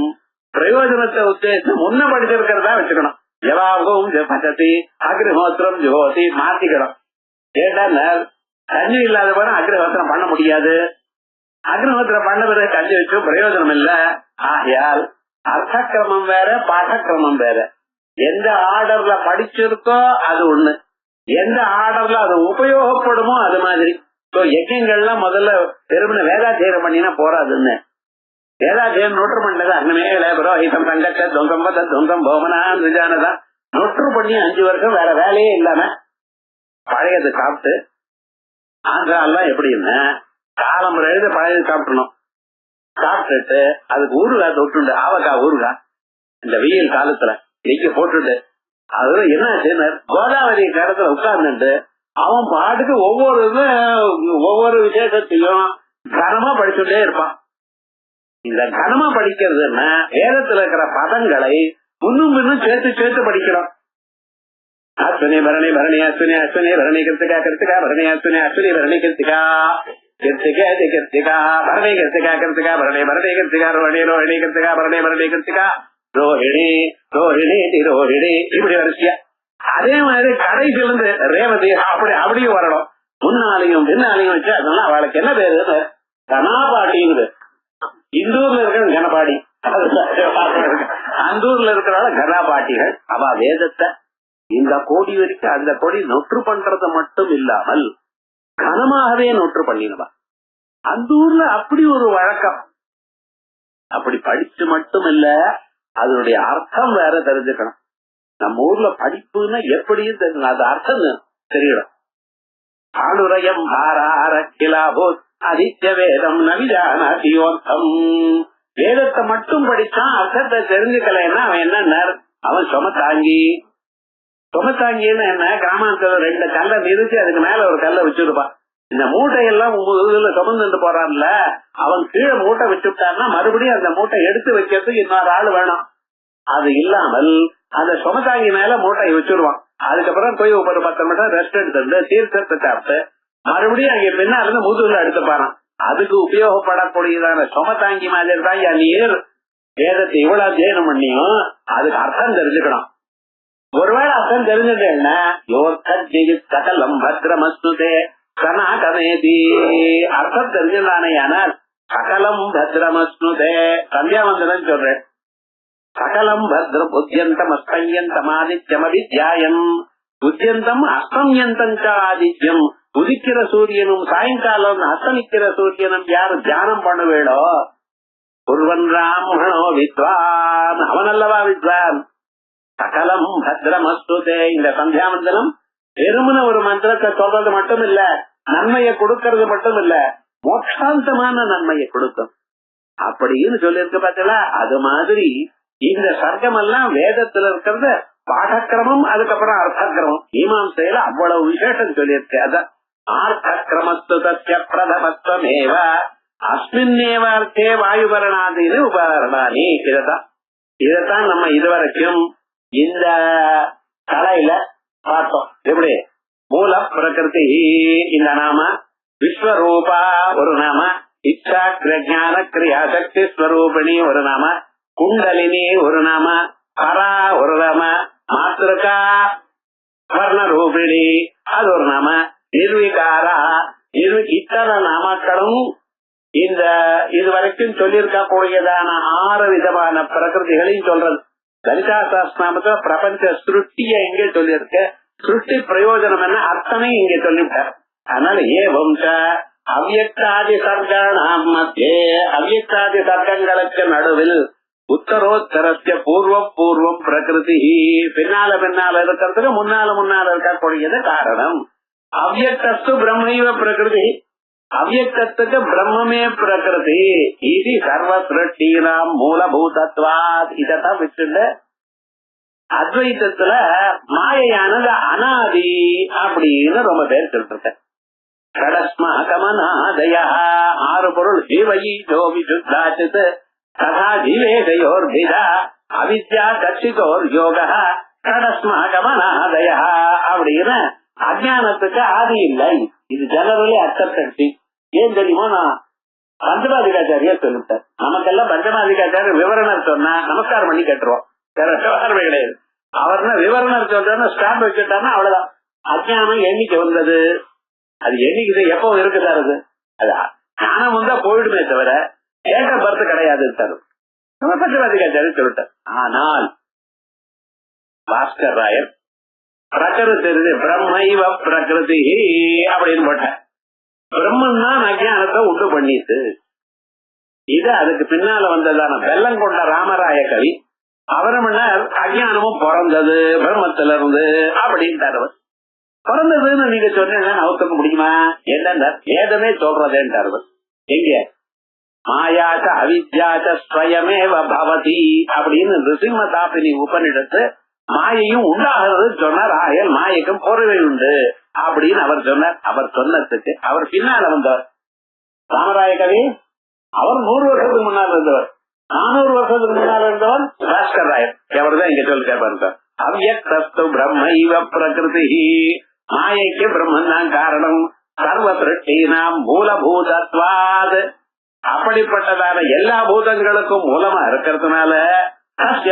பிரயோஜனத்தை உத்தேசம் முன்ன படிச்சிருக்கிறதா வச்சுக்கணும். யவாகும் பச்சதி அக்னிஹோத்திரம் ஜோதி மாத்திக்கணும். ஏன்னா கஞ்சி இல்லாத போனா அக்னிஹோத்திரம் பண்ண முடியாது. அக்னிஹோத்திரம் பண்ண பிறகு கஞ்சி வச்சும் பிரயோஜனம் இல்ல. ஆகையால் அர்த்த கிரமம் வேற பாடக்கிரமம் வேற. எந்த ஆர்டர்ல படிச்சிருக்கோ அது ஒண்ணு, எந்த ஆர்டர்ல அது உபயோகப்படுமோ அது மாதிரி. யஜ்யங்கள்லாம் முதல்ல பெருமின வேதாத்தியம் பண்ணினா போறாதுன்னு. வேதாத்தியம் நூற்று பண்ணது அன்னமேல புரோஹிதம் சங்கச்ச துவங்கம் துவங்கம் போமனான் விஜானதான் நூற்று பண்ணி 5 வருஷம் வேற வேலையே இல்லாம பழையது சாப்பிட்டு. ஆந்திராலாம் எப்படின்னு காலம் எழுத பழையது சாப்பிடணும். சாப்பிட்டுட்டு அதுக்கு ஊறுகாய் தொட்டுண்டு ஆவக்காய் ஊறுகாய் இந்த வெயில் காலத்துல நெய்ய போட்டுட்டு அது என்ன ஆச்சுன்னு கோதாவரி கடத்துல உட்கார்ந்துட்டு அவன் பாட்டுக்கு ஒவ்வொரு விசேஷத்தையும் கனமா படிச்சுட்டே இருப்பான். இந்த கனமா படிக்கிறதுன்னா வேதத்துல இருக்கிற பதங்களை முன்னும் பின்னும் சேர்த்து சேர்த்து படிக்கணும். அஸ்வினி பரணி பரணி அஸ்வினி அஸ்வினி பரணி கிருத்திகா கிருத்திகா பரணி அஸ்வினி அஸ்வினி பரணி கிருத்திகா கிருத்திகா கிருத்திகா பரணி கிருத்திகா கிருத்திகா பரணி பரணி கிருத்திகா ரோஹிணி ரோஹிணி கிருத்திகா பரணி பரணி கிருத்திகா ரோஹிணி ரோஹிணி ரோஹிணி இப்படி வரிசையா. அதே மாதிரி கடைசில இருந்து ரேவதி அப்படியும் வரணும். முன்னாலையும் பின்னாலையும் வச்சு அதெல்லாம் அவளுக்கு என்ன பேரு கனாபாட்டிங்குது. இந்தூர்ல இருக்கிற கனபாடி, அந்தூர்ல இருக்கிறால கனாபாட்டிகள். அவ வேதத்தை இந்த கோடி வரைக்கும் அந்த கோடி நொற்று பண்றது மட்டும் இல்லாமல் கனமாகவே நொற்று பண்ணினவா. அந்த ஊர்ல அப்படி ஒரு வழக்கம். அப்படி படிச்சு மட்டும் இல்ல, அதனுடைய அர்த்தம் வேற தெரிஞ்சுக்கணும். நம்ம ஊர்ல படிப்புன்னா எப்படியும் தெரியும், அது அர்த்தம் தெரியணும். ஆளுரையம் கிலாபோத் அதித்ய வேதம் நவிதானோத்தம். வேதத்தை மட்டும் படிச்சான், அர்த்தத்தை தெரிஞ்சுக்கலன்னா அவன் என்ன, அவன் சுமத்தாங்கி. சுமத்தாங்கின்னு என்ன, கிராமத்துல 2 கல்லை நிறுத்தி அதுக்கு மேல ஒரு கல்லை வச்சிருப்பான். இந்த மூட்டையெல்லாம் சுமந்துட்டு போறான்ல, அவன் கீழே மூட்டை வச்சுட்டான்னா மறுபடியும் அந்த மூட்டை எடுத்து வைக்கிறதுக்கு இன்னொரு ஆள் வேணும். அது இல்லாமல் அந்த சுமத்தாங்கி மேல மூட்டையை வச்சிருவான். அதுக்கப்புறம் போய் ஒரு 10 நிமிஷம் ரெஸ்ட் எடுத்துட்டு தீர்த்தத்தை சாப்பிட்டு மறுபடியும் அங்க பின்னால இருந்து முதுகுல எடுத்துப்பாரான். அதுக்கு உபயோகப்படக்கூடியதான சுமத்தாங்கி மாதிரி தான் நீர் வேதத்தை இவ்வளவு அத்தியனம் பண்ணியும் அதுக்கு அர்த்தம் தெரிஞ்சுக்கணும். ஒருவேளை அர்த்தம் தெரிஞ்சதுன்னா சகலம் பத்ரமஸ்துதே சனாகமேதி, அர்த்தம் தெரிஞ்சதானே. ஆனால் சகலம் பத்ரமஸ்னுதே சந்தியாவந்தனம் சொல்றேன். சகலம் பத்ரம் உத்தியந்தம் அஸ்தயந்தம் ஆதித்யம் அவித்யாயம். உத்தியந்தம் அஸ்தம்யந்தம் ஆதித்யம். உதிக்கிற சூரியனும் சாயங்காலம் அஸ்தமிக்கிற சூரியனும் யாரு தியானம் பண்ணுவேடோ ஒருவன் ராமணோ வித்வான், அவன் அல்லவா வித்வான். சகலம் பத்ரமஸ்துதே. இந்த சந்தியாவந்தனம் வெறுமன ஒரு மந்திரத்தை சொல்றது மட்டும் இல்ல, நன்மையை கொடுக்கறது மட்டும் இல்ல, மோட்சாந்தமான நன்மையை கொடுக்கும் அப்படின்னு சொல்லியிருக்க பார்த்தா. அது மாதிரி இந்த சர்க்கம் எல்லாம் வேதத்துல இருக்கிறது பாடக்கிரமம், அதுக்கப்புறம் அர்த்தக்கிரமம். மீமாம்சையில அவ்வளவு விசேஷம் சொல்லியிருக்கு. அதான் ஆர்த்தக்கிரமஸ்து தஸ்ய பிரதமத்துவமேவ அஸ்மின்னேவார்த்தே வாயுபரணாதீனு உபகரணானி. இதத்தான் நம்ம இதுவரைக்கும் இந்த கலையில பார்த்தோம். எப்படி மூல பிரகிருதி இந்த நாம, விஸ்வரூபா ஒரு நாம, இச்சா ஞான கிரியா சக்தி ஸ்வரூபிணி ஒரு நாம, குண்டலினி ஒரு நாம, பரா ஒரு நாம, மாத்திருக்கா வர்ணரூபிணி அது ஒரு நாம, நிர்விகாரா இத்தனை நாமக்களும் இந்த இதுவரைக்கும் சொல்லியிருக்க கூடியதான 6 விதமான பிரகிருதிகளையும் சொல்றது. லலிதா சஹஸ்ரநாமத்துல பிரபஞ்ச சிருஷ்டிய இங்கே சொல்லியிருக்க, சிருஷ்டி பிரயோஜனம் என்ன அர்த்தமே இங்கே சொல்லிவிட்டார். அதனால ஏவம் அவ்யக்தாதி சர்க்காணாம் மத்தியே, அவ்யக்தாதி சர்க்கங்களுக்கு நடுவில் உத்தரோத்தரஸ்ய பூர்வம் பிரகிருதி, பின்னால இருக்கிறதுக்கு முன்னால இருக்கக்கூடியது காரணம். அவ்யக்தஸ்து பிரம்மைவ பிரகிருதி, அவ்யக்தத்துக்கு பிரம்மே பிரகிருதி. இது சர்வ சிருஷ்டினாம் மூலபூதத்வாத். இதத்தான் விட்டுல அத்வைத்தத்துல மாயையானது அனாதி அப்படின்னு ரொம்ப பேர் சொல்லிருக்க. கடஸ்மாகமனாதய 6 பொருள் ஜீவயீதோ விசுத்தாச்சித் ததா ஜீவேதயோர்பிதா அவித்யா கட்சிதோர் யோக கடஸ்மாகமனாதய அப்படின்னு அஜானத்துக்கு ஆதி இல்லை. இது ஜெனரலி அக்செப்டன்சி. ஏன் தெரியுமோ, நான் பஞ்சமாதிகாச்சாரியா சொல்லிவிட்டேன். நமக்கெல்லாம் பஞ்சமாதிகாச்சாரிய விவரணர் சொன்னா நமஸ்காரம் பண்ணி கட்டுருவோம், வேற விவகாரமே கிடையாது. அவர்னா விவரணர் சொல்றேன்னு ஸ்டாம்ப் வச்சுட்டாருன்னா அவ்வளவுதான். அஜானம் என்னைக்கு வந்தது, அது என்னைக்கு எப்போ இருக்குதாரு, அது ஞானம் வந்தா போயிடுமே தவிர ஏக பர்த்து கிடையாது நம்ம பஞ்சமாதிகாச்சாரிய சொல்லிட்டார். ஆனால் பாஸ்கர் ராயர் பிரகிருதி பிரம்மைவ பிரகிருதி அப்படின்னு போட்ட, பிரம்மன் தான் அஜானத்தை உண்டு பண்ணிட்டு. இது அதுக்கு பின்னால வந்ததான வெள்ளம் கொண்ட ராமராய கவி அவரும் அஜானமும் பிறந்தது பிரம்மத்துல இருந்து அப்படின்ட்டார். அவர் பிறந்ததுன்னு நீங்க சொன்னீங்கன்னா அவத்துக்க முடியுமா? என்ன வேதமே சொல்றதேன்ட்டார். எங்க மாயாச்ச அவித்யாச்ச ஸ்வயமேவ பவதி அப்படின்னு நிருசிம்ம தாபினி உபநிடத்து மாயையும் உண்டாகிறது சொன்னார். ஆயல் மாயைக்கும் பொறுவை உண்டு அப்படின்னு அவர் சொன்னார். அவர் சொன்னதுக்கு அவர் பின்னால வந்தவர் ராமராய கவி. அவர் 100 வருஷத்துக்கு முன்னால் இருந்தவர். 400 வருஷத்துக்கு முன்னால் இருந்தவர் பாஸ்கர் ராயர். எவர்தான் இங்க சொல்லி கேட்பாரு. அவ்யக்தஸ்து பிரம்மைவ பிரகிருதி, மாயைக்கு பிரம்மன் தான் காரணம். சர்வ சிருஷ்டினாம் மூலபூதத்வாத், அப்படிப்பட்டதான எல்லா பூதங்களுக்கும் மூலமா இருக்கிறதுனால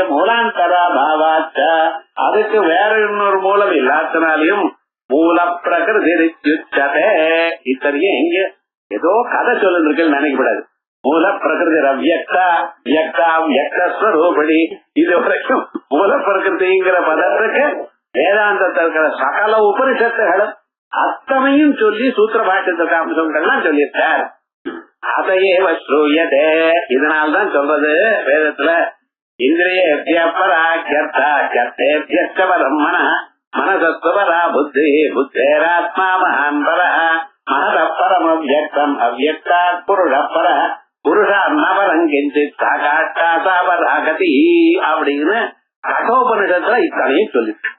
மூலாந்தரா பாவாச்ச, அதுக்கு வேற இன்னொரு மூலம் இல்லாதனாலையும் மூல பிரகிருதி. இத்தனையும் எங்க ஏதோ கதை சொல்லிட்டு இருக்குன்னு நினைக்கப்படாது. மூல பிரகிருதி அவ்யக்தா வியக்தா வியக்தஸ்வரூபடி. இது வரைக்கும் மூல பிரகிருதிங்கிற பதத்துக்கு வேதாந்தத்தில் இருக்கிற சகல உபனிஷத்துகளும் அத்தனையும் சொல்லி சூத்திர பாஷ்யத்துக்கு அம்சங்கள்லாம் சொல்லியிருக்கார். அதையே ஸ்ரூயதே, இதனால்தான் சொல்றது வேதத்துல இந்திரியபரம் மன மனசத்வரா புத்தி புத்தேராத்மா மகான் பர மனதப்பரம் அவ்யக்தம் அவ்யக்தா புருஷப்பர புருஷா நவரங்கிஞ்சித் சாகாட்டாசாவராகதி அப்படின்னு கட்டோபனிஷத்துல இத்தனையும் சொல்லிட்டு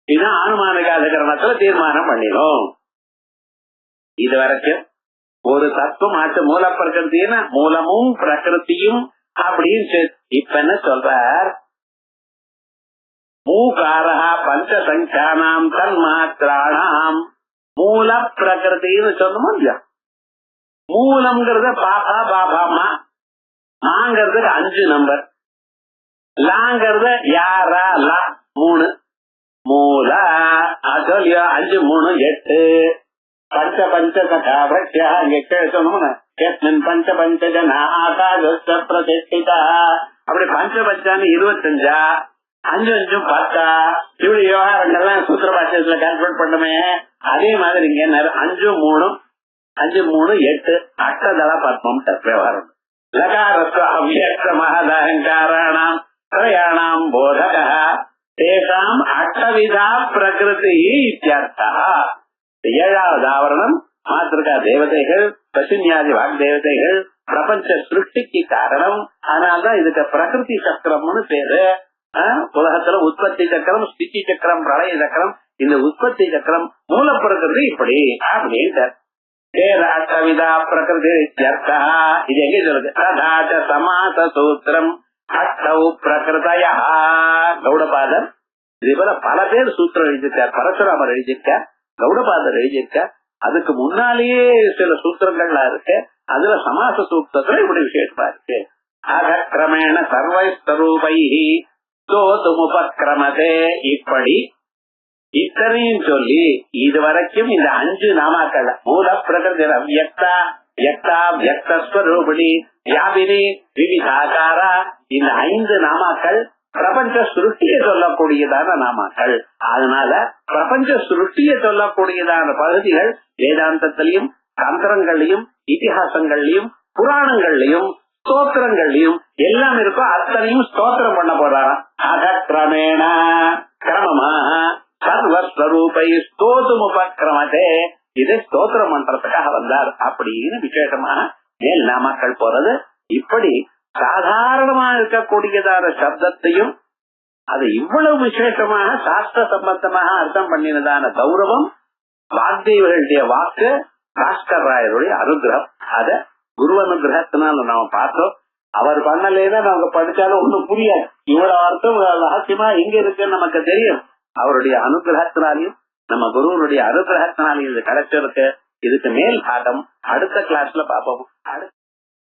இதுதான் அனுமானிக அதிகரணத்துல தீர்மானம் பண்ணிடும். இது வரைக்கும் ஒரு தத்துவம் ஆச்சு மூல பிரகிருத்தின்னு மூலமும் பிரகிருத்தியும் அப்படின்னு. இப்ப என்ன சொல்றார், மூகாரஹா பஞ்சசங்கானாம் தன்மாத்திராணாம் மூல பிரகிருத்தின்னு சொன்னோம் இல்லையா. மூலம்ங்கிறத பாபா பாபாமா, மாங்கிறதுக்கு 5 நம்பர், லாங்கிறத யாரா லா 3, மூல சொல்லியா 5 3 8. பஞ்ச பஞ்ச சகாபியா இங்க கேட்கணும். பஞ்ச பஞ்ச ஜன ஆகாச பிரதிஷ்டிதா. அப்படி பஞ்ச பஞ்சான்னு 25, 5 5 10. இப்படி விவகாரங்கள்லாம் சூத்திர பாஷ்யத்துல கால்குலேட் பண்ணுமே. அதே மாதிரி இங்க 5 3 5 3 8 அஷ்டதள பத்மம் விவகாரம். லகாரஸ்வ அவ்யக்த மகதஹங்காராணாம் த்ரயாணாம் போதக தேசாம் அஷ்டவிதா பிரகிருதி இத்யர்த்தः. 7வது ஆவரணம் மாத்திருக்கா தேவதைகள், பசுன்யாதி வாக் தேவதைகள், பிரபஞ்ச சிருஷ்டிக்கு காரணம். அதனால்தான் இதுக்கு பிரகிருதி சக்கரம்னு பேரு. உலகத்துல உற்பத்தி சக்கரம், ஸ்திதி சக்கரம், பிரளய சக்கரம். இந்த உற்பத்தி சக்கரம் மூல பிரகிருதி இப்படி அப்படின்ட்டு அஷ்டவிதா பிரகிருதி இத்யர்த்தः. இது எங்க சொல்லுது, ததாச சமாச சூத்திரம் அஷ்டௌ பிரகிருதயா. கௌடபாதர் இதே போல பல பேர் சூத்திரம் எழுதியிருக்கார். பரசுராமர் எழுதியிருக்கார், கௌடபாதர் எழுதியிருக்கார். அதுக்கு முன்னாலேயே சில சூத்திரங்கள்லாம் இருக்கு. அதுல சமாச சூத்திரத்துல இப்படி விசேஷமா இருக்கு. அகக்கிரமேண சர்வஸ்வரூபை தோதுமுபக்கிரமதே. இப்படி இத்தனையும் சொல்லி இதுவரைக்கும் இந்த 5 நாமாக்கள் மூல பிரகிருதி அவ்யக்தா வியக்தா வியக்தஸ்வரூபிணி வியாபினி விவிதாகாரா, இந்த 5 நாமாக்கள் பிரபஞ்ச சுருட்டிய சொல்லக்கூடியதான நாமாக்கள். அதனால பிரபஞ்ச சுருட்டிய சொல்லக்கூடியதான பகுதிகள் வேதாந்தத்திலையும் தந்திரங்கள்லயும் இதிகாசங்கள்லயும் புராணங்கள்லயும் ஸ்தோத்திரங்கள்லயும் எல்லாம் இருக்கோ. அத்தனையும் ஸ்தோத்திரம் பண்ண போறாராம். அகக்கிரமேண கிரமமாக சர்வஸ்வரூபை ஸ்தோதுமுபக்கிரமதே. இதை ஸ்தோத்திரம் பண்றதுக்காக வந்தார் அப்படின்னு விசேஷமாக மேல் நாமாக்கள் போறது. இப்படி சாதாரணமா இருக்கக்கூடியதான சப்தத்தையும் அது இவ்வளவு விசேஷமாக சாஸ்திர சம்பந்தமாக அர்த்தம் பண்ணினதான கௌரவம் வாக்தேவர்களுடைய வாக்கு, பாஸ்கர் ராயருடைய அனுகிரகம். அத குரு அனுகிரகத்தினால நாம பார்த்தோம். அவர் பண்ணலேன்னா நமக்கு படிச்சாலும் ஒண்ணும் புரியாது. இவ்வளவு அர்த்தம் ரகசியமா எங்க இருக்குன்னு நமக்கு தெரியும். அவருடைய அனுகிரகத்தினாலையும் நம்ம குருவனுடைய அனுகிரகத்தினாலையும் இது கிடைச்சிருக்கு. இதுக்கு மேல் பாகம் அடுத்த கிளாஸ்ல பார்ப்போம்.